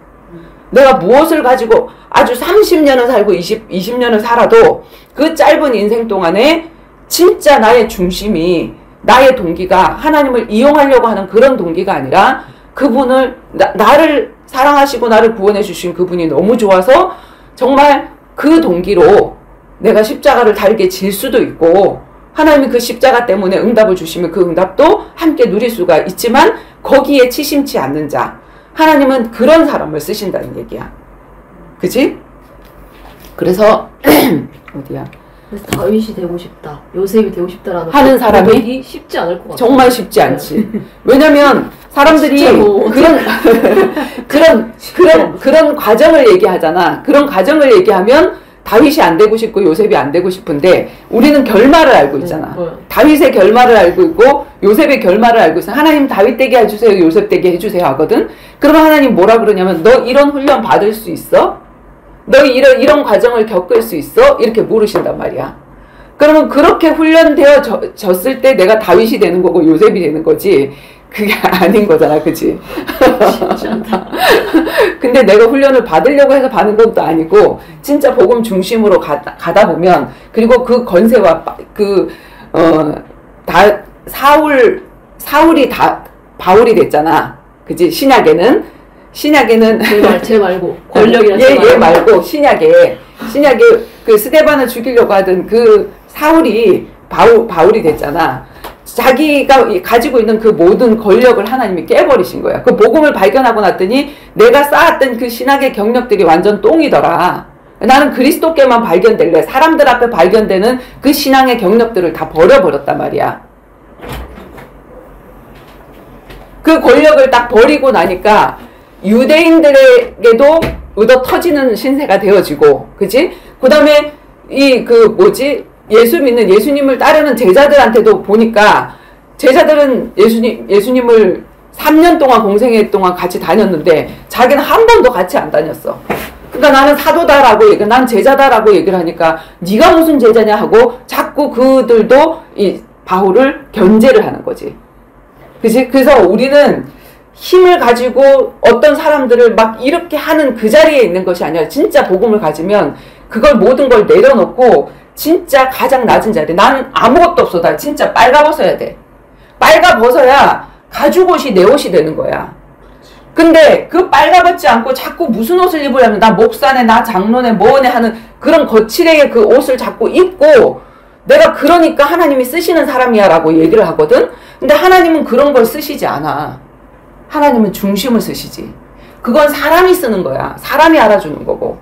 내가 무엇을 가지고 아주 30년을 살고 20년을 살아도 그 짧은 인생 동안에 진짜 나의 중심이 나의 동기가 하나님을 이용하려고 하는 그런 동기가 아니라 그분을 나를 사랑하시고 나를 구원해 주신 그분이 너무 좋아서 정말 그 동기로 내가 십자가를 달게 질 수도 있고 하나님이 그 십자가 때문에 응답을 주시면 그 응답도 함께 누릴 수가 있지만 거기에 치심치 않는 자 하나님은 그런 사람을 쓰신다는 얘기야. 그치? 그래서 어디야? 그래서 다윗이 되고 싶다, 요셉이 되고 싶다라는 하는 사람이 고백이 쉽지 않을 것 같아요. 정말 쉽지 않지. 왜냐면 사람들이 뭐 그런 과정을 얘기하잖아. 그런 과정을 얘기하면 다윗이 안 되고 싶고 요셉이 안 되고 싶은데 우리는 결말을 알고 있잖아. 다윗의 결말을 알고 있고 요셉의 결말을 알고 있어. 하나님 다윗 되게 해주세요, 요셉 되게 해주세요 하거든. 그러면 하나님 뭐라 그러냐면 너 이런 훈련 받을 수 있어? 너 이런 과정을 겪을 수 있어? 이렇게 물으신단 말이야. 그러면 그렇게 훈련되어졌을 때 내가 다윗이 되는 거고 요셉이 되는 거지 그게 아닌 거잖아. 그치? 근데 내가 훈련을 받으려고 해서 받는 것도 아니고 진짜 복음 중심으로 가다 보면 그리고 그 권세와 사울이 다 바울이 됐잖아. 그치? 신약에는 쟤 말고 권력이라는 얘 말고 신약에 그 스데반을 죽이려고 하던 그 사울이 바울이 됐잖아. 자기가 가지고 있는 그 모든 권력을 하나님이 깨버리신 거야. 그 복음을 발견하고 났더니 내가 쌓았던 그 신학의 경력들이 완전 똥이더라. 나는 그리스도께만 발견될래. 사람들 앞에 발견되는 그 신앙의 경력들을 다 버려버렸단 말이야. 그 권력을 딱 버리고 나니까 유대인들에게도 얻어 터지는 신세가 되어지고, 그치? 그 다음에 예수 믿는 예수님을 따르는 제자들한테도 보니까 제자들은 예수님을 3년 동안 공생애 동안 같이 다녔는데 자기는 한 번도 같이 안 다녔어. 그러니까 나는 사도다라고 얘기, 난 제자다라고 얘기를 하니까 네가 무슨 제자냐 하고 자꾸 그들도 이 바울을 견제를 하는 거지. 그치? 그래서 우리는 힘을 가지고 어떤 사람들을 막 이렇게 하는 그 자리에 있는 것이 아니라 진짜 복음을 가지면 그걸 모든 걸 내려놓고 진짜 가장 낮은 자리. 나는 아무것도 없어. 나 진짜 빨가벗어야 돼. 빨가벗어야 가죽 옷이 내 옷이 되는 거야. 근데 그 빨가벗지 않고 자꾸 무슨 옷을 입으려면 나 목사네, 나 장로네, 뭐네 하는 그런 거칠게 그 옷을 자꾸 입고 내가 그러니까 하나님이 쓰시는 사람이야 라고 얘기를 하거든. 근데 하나님은 그런 걸 쓰시지 않아. 하나님은 중심을 쓰시지. 그건 사람이 쓰는 거야. 사람이 알아주는 거고.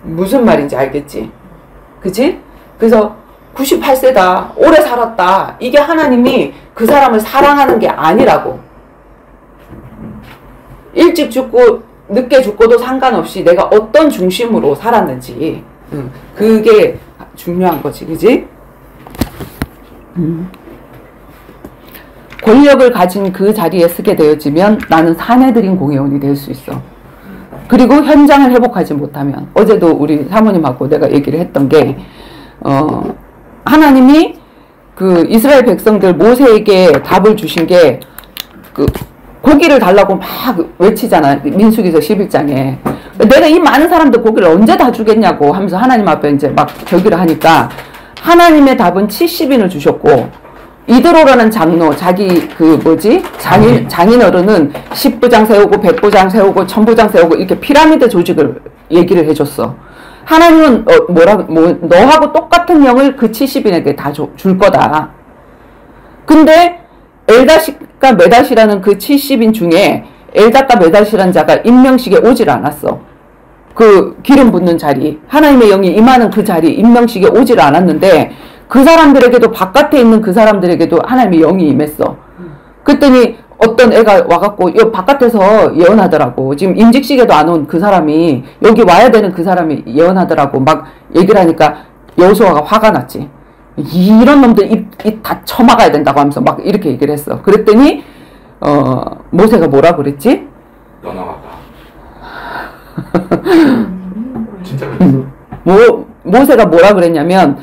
무슨 말인지 알겠지? 그치? 그래서 98세다. 오래 살았다. 이게 하나님이 그 사람을 사랑하는 게 아니라고. 일찍 죽고 늦게 죽고도 상관없이 내가 어떤 중심으로 살았는지 그게 중요한 거지. 그치? 권력을 가진 그 자리에 서게 되어지면 나는 사내들인 공회원이 될 수 있어. 그리고 현장을 회복하지 못하면 어제도 우리 사모님하고 내가 얘기를 했던 게 하나님이 그 이스라엘 백성들 모세에게 답을 주신 게 그 고기를 달라고 막 외치잖아. 민수기서 11장에 내가 이 많은 사람들 고기를 언제 다 주겠냐고 하면서 하나님 앞에 이제 막 저기를 하니까 하나님의 답은 70인을 주셨고 이드로라는 장로, 자기 그 뭐지? 장인어른은 10부장 세우고 100부장 세우고 1000부장 세우고 이렇게 피라미드 조직을 얘기를 해줬어. 하나님은 너하고 똑같은 영을 그 70인에게 다 줄 거다. 근데 엘다시과 메다시라는 그 70인 중에 엘다과 메다시라는 자가 임명식에 오질 않았어. 그 기름 붓는 자리, 하나님의 영이 임하는 그 자리 임명식에 오질 않았는데 그 사람들에게도 바깥에 있는 그 사람들에게도 하나님의 영이 임했어. 그랬더니 어떤 애가 와갖고 여 바깥에서 예언하더라고. 지금 임직식에도 안 온 그 사람이 여기 와야 되는 그 사람이 예언하더라고. 막 얘기를 하니까 여호수아가 화가 났지. 이런 놈들 입 다 쳐막아야 된다고 하면서 막 이렇게 얘기를 했어. 그랬더니 모세가 뭐라 그랬지? 떠나왔다. 진짜 그랬어. 모세가 뭐라 그랬냐면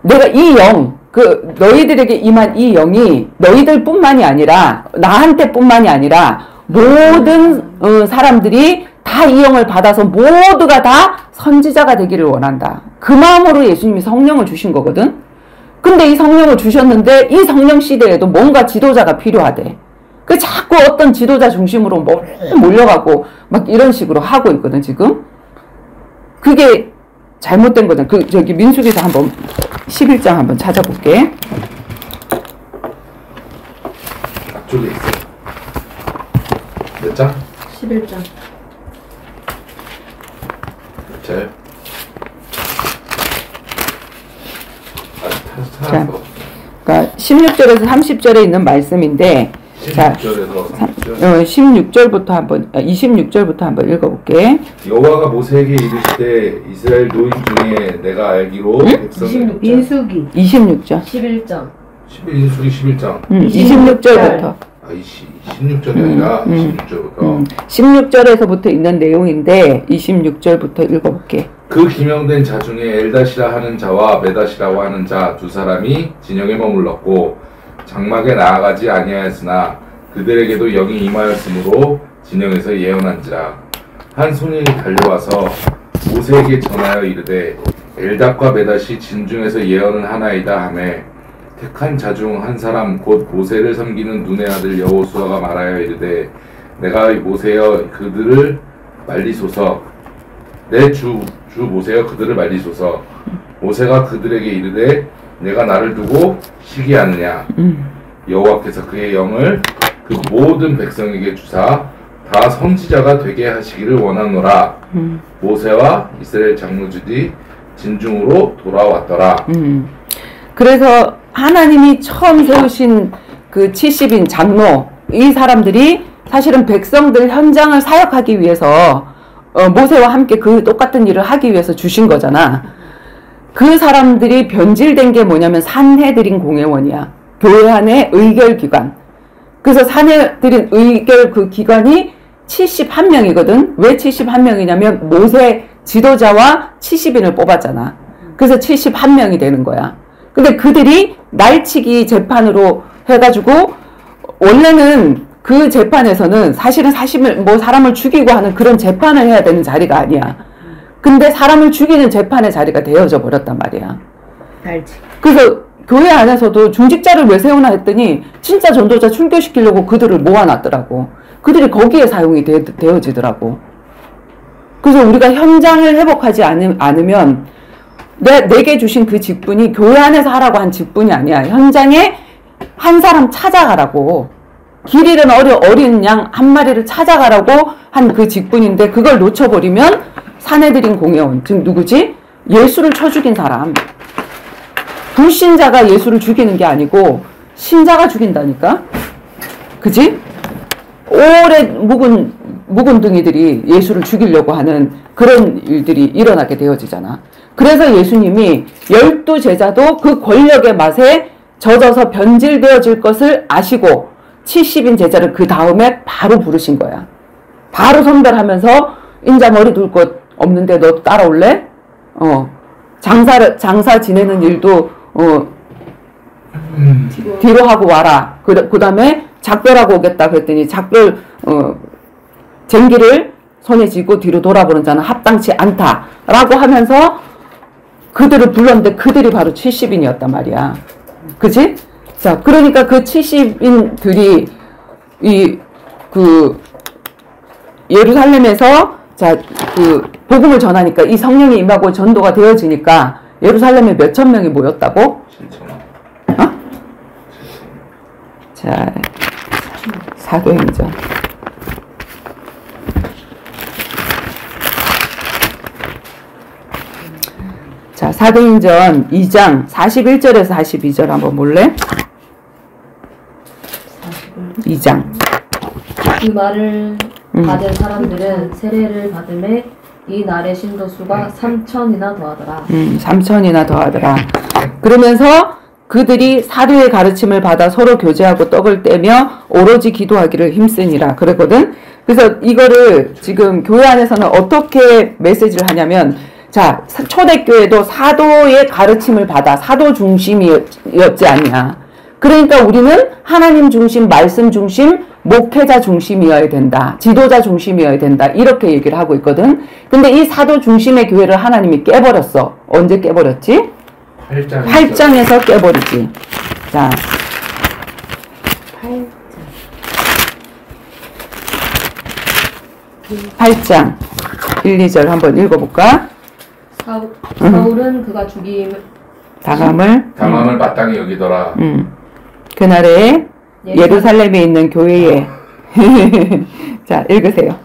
내가 이 영, 그 너희들에게 임한 이 영이 너희들뿐만이 아니라 나한테뿐만이 아니라 모든 사람들이 다 이 영을 받아서 모두가 다 선지자가 되기를 원한다. 그 마음으로 예수님이 성령을 주신 거거든. 근데 이 성령을 주셨는데 이 성령 시대에도 뭔가 지도자가 필요하대. 그 자꾸 어떤 지도자 중심으로 몰려가고 막 이런 식으로 하고 있거든 지금. 그게 잘못된 거든. 저기 민수기서 한번 11장 한번 찾아볼게. 앞쪽에 있어. 몇 장? 11장. 잘. 자, 그러니까 16절에서 30절에 있는 말씀인데, 16절에서 16절부터 한번 26절부터 한번 읽어볼게. 여호와가 모세에게 이르시되 이스라엘 노인 중에 내가 알기로 백성 민수기 26절. 11장. 11인수기 11장 26절부터. 16절이 아니라 26절부터 16절에서부터 있는 내용인데 26절부터 읽어볼게. 그 기명된 자 중에 엘다시라 하는 자와 메다시라고 하는 자 두 사람이 진영에 머물렀고 장막에 나아가지 아니하였으나 그들에게도 영이 임하였으므로 진영에서 예언한지라. 한 손이 달려와서 모세에게 전하여 이르되 엘닷과 메닷이 진중에서 예언을 하나이다 하매 택한 자 중 한 사람 곧 모세를 섬기는 눈의 아들 여호수아가 말하여 이르되 내가 모세여 그들을 말리소서. 내 주 모세여 그들을 말리소서. 모세가 그들에게 이르되 내가 나를 두고 시기하느냐. 여호와께서 그의 영을 그 모든 백성에게 주사 다 선지자가 되게 하시기를 원하노라. 모세와 이스라엘 장로들이 진중으로 돌아왔더라. 그래서 하나님이 처음 세우신 그 70인 장로, 이 사람들이 사실은 백성들 현장을 사역하기 위해서 모세와 함께 그 똑같은 일을 하기 위해서 주신 거잖아. 그 사람들이 변질된 게 뭐냐면 산헤드린 공회원이야. 교회 안에 의결기관. 그래서 사내들인 의결 그 기관이 71명이거든. 왜 71명이냐면 모세 지도자와 70인을 뽑았잖아. 그래서 71명이 되는 거야. 근데 그들이 날치기 재판으로 해가지고 원래는 그 재판에서는 사실은 뭐 사람을 죽이고 하는 그런 재판을 해야 되는 자리가 아니야. 근데 사람을 죽이는 재판의 자리가 되어져 버렸단 말이야. 그래서 교회 안에서도 중직자를 왜 세우나 했더니 진짜 전도자 출교시키려고 그들을 모아놨더라고. 그들이 거기에 사용이 되어지더라고. 그래서 우리가 현장을 회복하지 않으면 내게 주신 그 직분이 교회 안에서 하라고 한 직분이 아니야. 현장에 한 사람 찾아가라고. 길 잃은 어린 양 한 마리를 찾아가라고 한 그 직분인데 그걸 놓쳐버리면 사내들인 공회원, 즉 누구지? 예수를 쳐 죽인 사람. 불신자가 예수를 죽이는 게 아니고 신자가 죽인다니까? 그지? 오래 묵은 둥이들이 예수를 죽이려고 하는 그런 일들이 일어나게 되어지잖아. 그래서 예수님이 12제자도 그 권력의 맛에 젖어서 변질되어질 것을 아시고 70인 제자를 그 다음에 바로 부르신 거야. 바로 선별하면서 인자 머리 둘 것 없는데 너 따라올래? 장사 지내는 일도 뒤로 하고 와라. 그 다음에 작별하고 오겠다 그랬더니 작별 쟁기를 손에 쥐고 뒤로 돌아보는 자는 합당치 않다 라고 하면서 그들을 불렀는데 그들이 바로 70인이었단 말이야. 그치? 자, 그러니까 그 70인들이 예루살렘에서 복음을 전하니까 이 성령이 임하고 전도가 되어지니까 예루살렘에 몇천 명이 모였다고? 7천. 자, 사도행전. 자, 사도행전 2장 41절에서 42절 한번 볼래? 2장. 그 말을 받은 사람들은 세례를 받음에 이 날의 신도수가 3천이나 더하더라. 3천이나 더하더라. 그러면서 그들이 사도의 가르침을 받아 서로 교제하고 떡을 떼며 오로지 기도하기를 힘쓰니라 그랬거든. 그래서 이거를 지금 교회 안에서는 어떻게 메시지를 하냐면, 자, 초대교회도 사도의 가르침을 받아 사도 중심이었지 않냐. 그러니까 우리는 하나님 중심, 말씀 중심, 목회자 중심이어야 된다. 지도자 중심이어야 된다. 이렇게 얘기를 하고 있거든. 근데 이 사도 중심의 교회를 하나님이 깨버렸어. 언제 깨버렸지? 8장에서 깨버리지. 자. 8장 1, 2절 한번 읽어볼까? 사울은 그가 죽임을 당함을 마땅히 여기더라. 그날에 예루살렘에 있는 교회에 자, 읽으세요.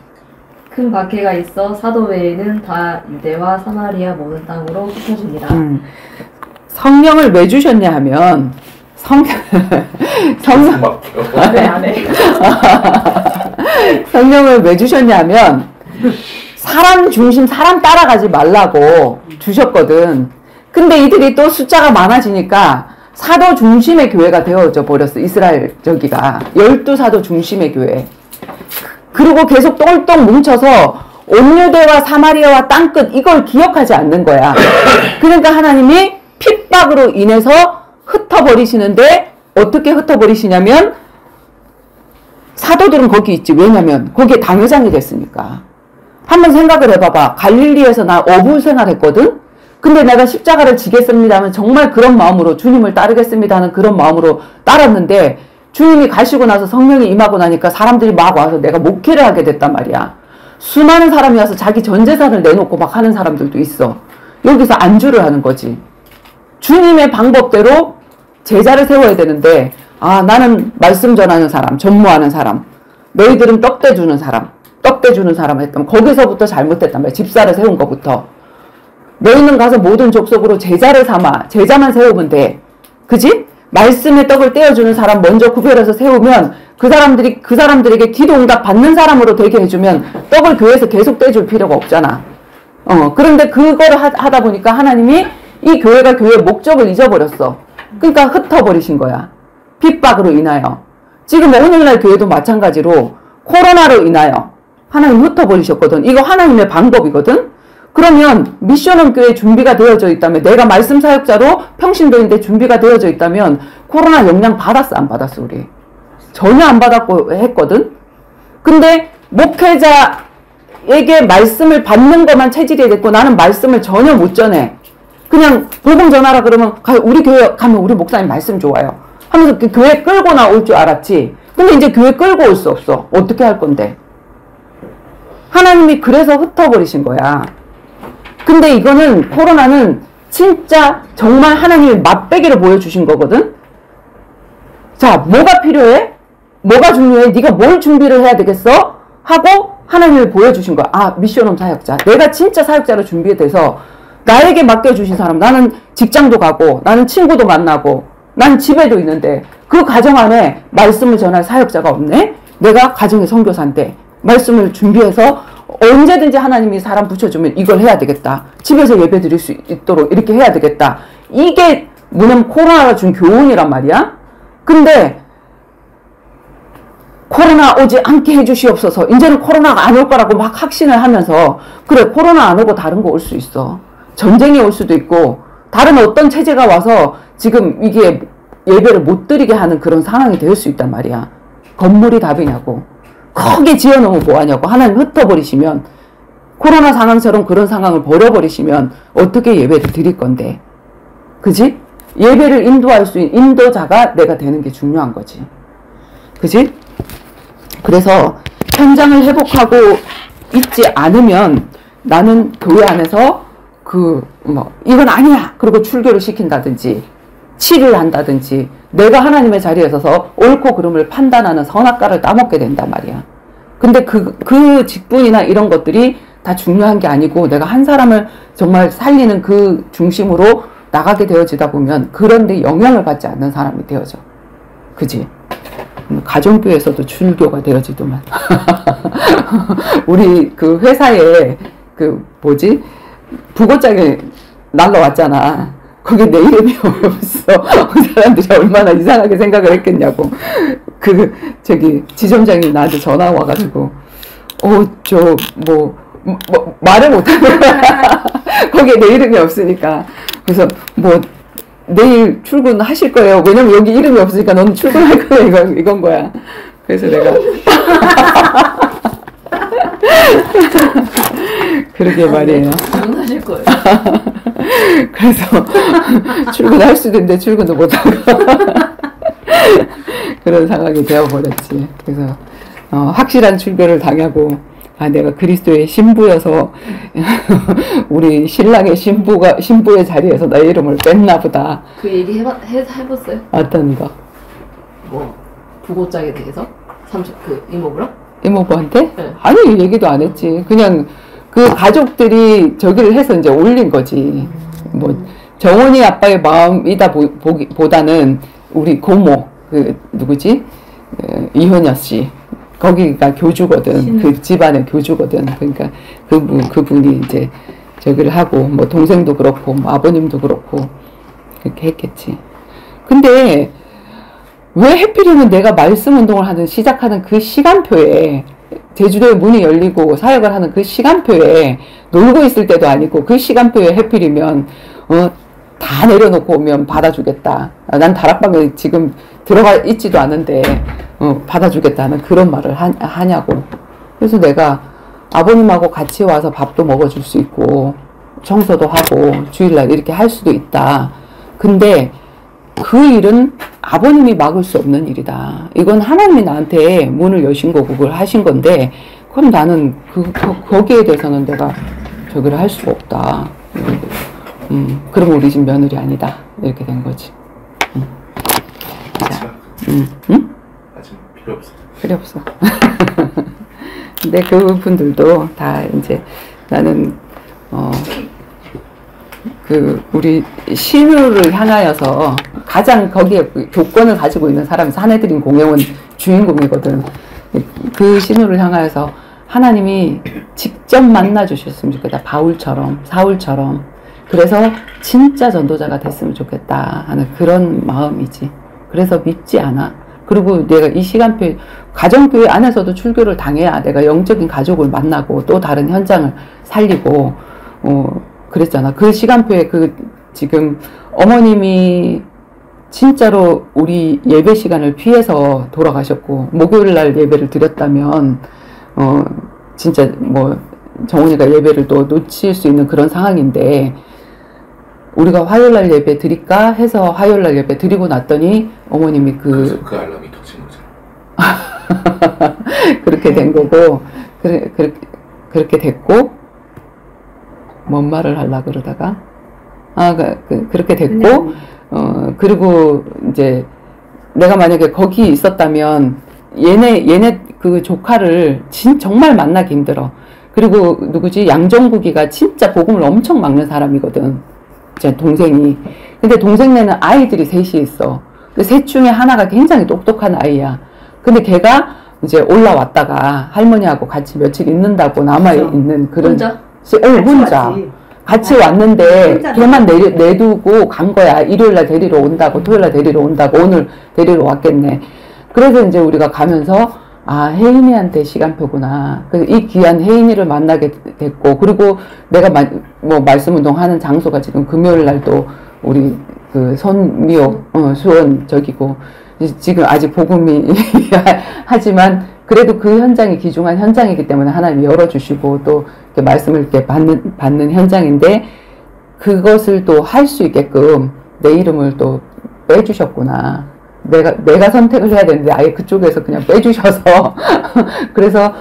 큰 박해가 있어 사도 외에는 다 유대와 사마리아 모든 땅으로 흩어지니라. 성령을 왜 주셨냐 하면 성령을 왜 주셨냐 하면 사람 중심, 사람 따라가지 말라고 주셨거든. 근데 이들이 또 숫자가 많아지니까 사도 중심의 교회가 되어져 버렸어. 이스라엘 저기가 12사도 중심의 교회. 그리고 계속 똘똘 뭉쳐서 온유대와 사마리아와 땅끝 이걸 기억하지 않는 거야. 그러니까 하나님이 핍박으로 인해서 흩어버리시는데 어떻게 흩어버리시냐면 사도들은 거기 있지. 왜냐면 거기에 당회장이 됐으니까. 한번 생각을 해봐봐. 갈릴리에서 나 어부 생활했거든. 근데 내가 십자가를 지겠습니다 하면 정말 그런 마음으로 주님을 따르겠습니다 하는 그런 마음으로 따랐는데 주님이 가시고 나서 성령이 임하고 나니까 사람들이 막 와서 내가 목회를 하게 됐단 말이야. 수많은 사람이 와서 자기 전 재산을 내놓고 막 하는 사람들도 있어. 여기서 안주를 하는 거지. 주님의 방법대로 제자를 세워야 되는데 나는 말씀 전하는 사람, 전무하는 사람, 너희들은 떡 떼주는 사람 했다면 거기서부터 잘못됐단 말이야. 집사를 세운 것부터. 너희는 가서 모든 족속으로 제자를 삼아 제자만 세우면 돼. 그지? 말씀의 떡을 떼어주는 사람 먼저 구별해서 세우면 그 사람들에게 기도 응답 받는 사람으로 되게 해주면 떡을 교회에서 계속 떼줄 필요가 없잖아. 그런데 그거를 하다 보니까 하나님이 이 교회가 교회의 목적을 잊어버렸어. 그러니까 흩어버리신 거야. 핍박으로 인하여, 지금 오늘날 교회도 마찬가지로 코로나로 인하여 하나님 흩어버리셨거든. 이거 하나님의 방법이거든. 그러면 미션홈 교회 준비가 되어져 있다면, 내가 말씀 사역자로 평신도인데 준비가 되어져 있다면 코로나 영향 받았어 안 받았어? 우리 전혀 안 받았고 했거든. 근데 목회자에게 말씀을 받는 것만 체질이 됐고, 나는 말씀을 전혀 못 전해. 그냥 복음 전하라 그러면 우리 교회 가면 우리 목사님 말씀 좋아요 하면서 그 교회 끌고 나올 줄 알았지. 근데 이제 교회 끌고 올 수 없어. 어떻게 할 건데? 하나님이 그래서 흩어버리신 거야. 근데 이거는, 코로나는 진짜 정말 하나님의 맛배기를 보여주신 거거든. 자, 뭐가 필요해? 뭐가 중요해? 네가 뭘 준비를 해야 되겠어? 하고 하나님을 보여주신 거야. 아, 미션홈 사역자. 내가 진짜 사역자로 준비돼서 나에게 맡겨주신 사람, 나는 직장도 가고, 나는 친구도 만나고, 난 집에도 있는데 그 가정 안에 말씀을 전할 사역자가 없네? 내가 가정의 선교사인데 말씀을 준비해서 언제든지 하나님이 사람 붙여주면 이걸 해야 되겠다. 집에서 예배 드릴 수 있도록 이렇게 해야 되겠다. 이게 뭐냐면 코로나가 준 교훈이란 말이야. 근데 코로나 오지 않게 해주시옵소서. 이제는 코로나가 안 올 거라고 막 확신을 하면서, 그래 코로나 안 오고 다른 거 올 수 있어. 전쟁이 올 수도 있고 다른 어떤 체제가 와서 지금 이게 예배를 못 드리게 하는 그런 상황이 될 수 있단 말이야. 건물이 답이냐고. 크게 지어놓으면 뭐하냐고. 하나님 흩어버리시면, 코로나 상황처럼 그런 상황을 버려버리시면 어떻게 예배를 드릴 건데. 그지? 예배를 인도할 수 있는 인도자가 내가 되는 게 중요한 거지. 그지? 그래서 현장을 회복하고 있지 않으면 나는 교회 안에서 이건 아니야! 그리고 출교를 시킨다든지, 치를 한다든지, 내가 하나님의 자리에 서서 옳고 그름을 판단하는 선악과를 따먹게 된단 말이야. 근데 그 직분이나 이런 것들이 다 중요한 게 아니고, 내가 한 사람을 정말 살리는 그 중심으로 나가게 되어지다 보면 그런데 영향을 받지 않는 사람이 되어져. 그지? 가정교회에서도 출교가 되어지더만. 우리 그 회사에 부고장에 날라왔잖아. 거기 내 이름이 없어. 그 사람들이 얼마나 이상하게 생각을 했겠냐고. 지점장이 나한테 전화 와가지고, 말을 못하는 거야. 거기에 내 이름이 없으니까. 그래서 내일 출근하실 거예요. 왜냐면 여기 이름이 없으니까 너는 출근할 거야. 이건 거야. 그래서 내가. 그러게 말이에요. 출근하실 거예요. 그래서 출근할 수도 있는데 출근도 못하고 그런 상황이 되어버렸지. 그래서 확실한 출교를 당하고, 내가 그리스도의 신부여서 우리 신랑의 신부의 자리에서 내 이름을 뺐나 보다. 그 얘기 해봤어요? 어떤 거? 부고장에 대해서? 이모부랑? 이모부한테? 네. 아니, 얘기도 안 했지. 그냥 그 가족들이 저기를 해서 이제 올린 거지. 정원이 아빠의 마음이다 보다는 우리 고모, 누구지? 이효녀 씨. 거기가 교주거든. 그 집안의 교주거든. 그러니까 그분이 이제 저기를 하고, 동생도 그렇고, 아버님도 그렇고, 그렇게 했겠지. 근데, 왜 해필이면 내가 말씀 운동을 시작하는 그 시간표에, 제주도에 문이 열리고 사역을 하는 그 시간표에, 놀고 있을 때도 아니고, 그 시간표에 해필이면, 다 내려놓고 오면 받아주겠다. 난 다락방에 지금 들어가 있지도 않은데, 받아주겠다는 그런 말을 하냐고. 그래서 내가 아버님하고 같이 와서 밥도 먹어줄 수 있고, 청소도 하고, 주일날 이렇게 할 수도 있다. 근데 그 일은 아버님이 막을 수 없는 일이다. 이건 하나님이 나한테 문을 여신 거고 그걸 하신 건데, 그럼 나는 거기에 대해서는 내가 저기를 할 수가 없다. 그러면 우리 집 며느리 아니다. 이렇게 된 거지. 아직 필요 없어. 필요 없어. 근데 그분들도 다 이제 나는 우리 신우를 향하여서 가장 거기에 교권을 가지고 있는 사람이 사내들인 공회원 주인공이거든. 그 신우를 향하여서 하나님이 직접 만나 주셨으면 좋겠다. 바울처럼, 사울처럼. 그래서 진짜 전도자가 됐으면 좋겠다 하는 그런 마음이지. 그래서 믿지 않아. 그리고 내가 이 시간표, 가정교회 안에서도 출교를 당해야 내가 영적인 가족을 만나고 또 다른 현장을 살리고, 그랬잖아. 그 시간표에 지금 어머님이 진짜로 우리 예배 시간을 피해서 돌아가셨고, 목요일날 예배를 드렸다면, 진짜 정훈이가 예배를 또 놓칠 수 있는 그런 상황인데, 우리가 화요일날 예배 드릴까 해서 화요일날 예배 드리고 났더니 어머님이 그래서 그 알람이 터진 거잖아. 그렇게 된 거고, 그렇게 됐고, 뭔 말을 하려고 그러다가, 그렇게 됐고, 그리고 이제 내가 만약에 거기 있었다면 얘네 그 조카를 정말 만나기 힘들어. 그리고 누구지? 양정국이가 진짜 복음을 엄청 막는 사람이거든. 제 동생이. 근데 동생네는 아이들이 셋이 있어. 그 셋 중에 하나가 굉장히 똑똑한 아이야. 근데 걔가 이제 올라왔다가 할머니하고 같이 며칠 있는다고 남아있는 그런. 혼자? 혼자. 같이 왔는데 걔만 내두고 간 거야. 일요일날 데리러 온다고, 토요일날 데리러 온다고, 오늘 데리러 왔겠네. 그래서 이제 우리가 가면서 혜인이한테 시간표구나. 이 귀한 혜인이를 만나게 됐고, 그리고 내가 말씀운동 하는 장소가 지금 금요일 날도 우리 손미옥, 수원 저기고, 지금 아직 복음이 하지만, 그래도 그 현장이 귀중한 현장이기 때문에 하나님이 열어주시고, 또 이렇게 말씀을 이렇게 받는 현장인데, 그것을 또 할 수 있게끔 내 이름을 또 빼주셨구나. 내가 선택을 해야 되는데 아예 그쪽에서 그냥 빼주셔서 그래서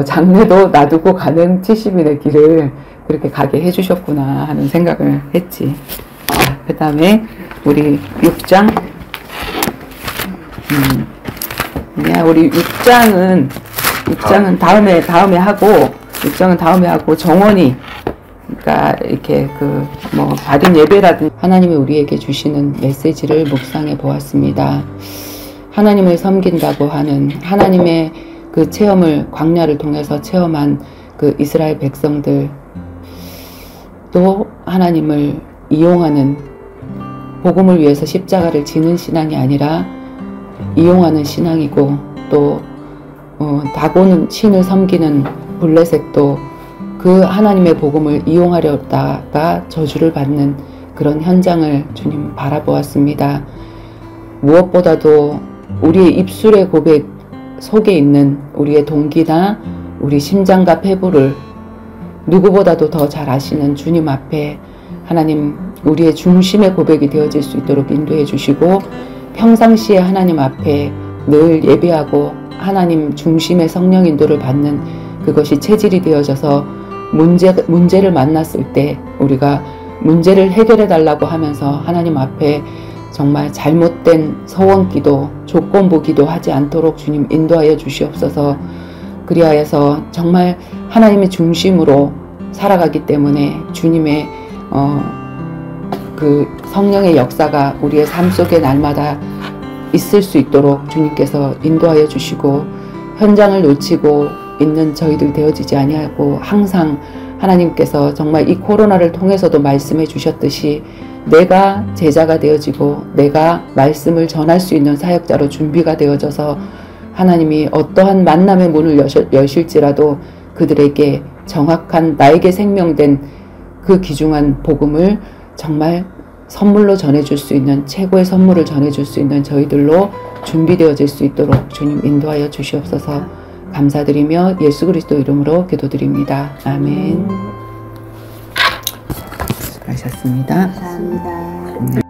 장례도 놔두고 가는 70인의 길을 그렇게 가게 해주셨구나 하는 생각을 했지. 그 다음에 우리 6장 우리 6장은 다음에 하고 정원이 그러니까 이렇게 받은 예배라든지 하나님이 우리에게 주시는 메시지를 묵상해 보았습니다. 하나님을 섬긴다고 하는 하나님의 그 체험을 광야를 통해서 체험한 그 이스라엘 백성들, 또 하나님을 이용하는, 복음을 위해서 십자가를 지는 신앙이 아니라 이용하는 신앙이고, 또 다곤 신을 섬기는 블레셋도 그 하나님의 복음을 이용하려다가 저주를 받는 그런 현장을 주님 바라보았습니다. 무엇보다도 우리의 입술의 고백 속에 있는 우리의 동기나 우리 심장과 폐부를 누구보다도 더 잘 아시는 주님 앞에 하나님 우리의 중심의 고백이 되어질 수 있도록 인도해 주시고, 평상시에 하나님 앞에 늘 예배하고 하나님 중심의 성령 인도를 받는 그것이 체질이 되어져서 문제를 만났을 때 우리가 문제를 해결해 달라고 하면서 하나님 앞에 정말 잘못된 서원기도, 조건부 기도하지 않도록 주님 인도하여 주시옵소서. 그리하여서 정말 하나님의 중심으로 살아가기 때문에 주님의 그 성령의 역사가 우리의 삶 속에 날마다 있을 수 있도록 주님께서 인도하여 주시고, 현장을 놓치고 있는 저희들 되어지지 아니하고 항상 하나님께서 정말 이 코로나를 통해서도 말씀해 주셨듯이 내가 제자가 되어지고 내가 말씀을 전할 수 있는 사역자로 준비가 되어져서 하나님이 어떠한 만남의 문을 여실지라도 그들에게 정확한 나에게 생명된 그 귀중한 복음을 정말 선물로 전해줄 수 있는, 최고의 선물을 전해줄 수 있는 저희들로 준비되어질 수 있도록 주님 인도하여 주시옵소서. 감사드리며 예수 그리스도 이름으로 기도드립니다. 아멘. 수고하셨습니다. 감사합니다.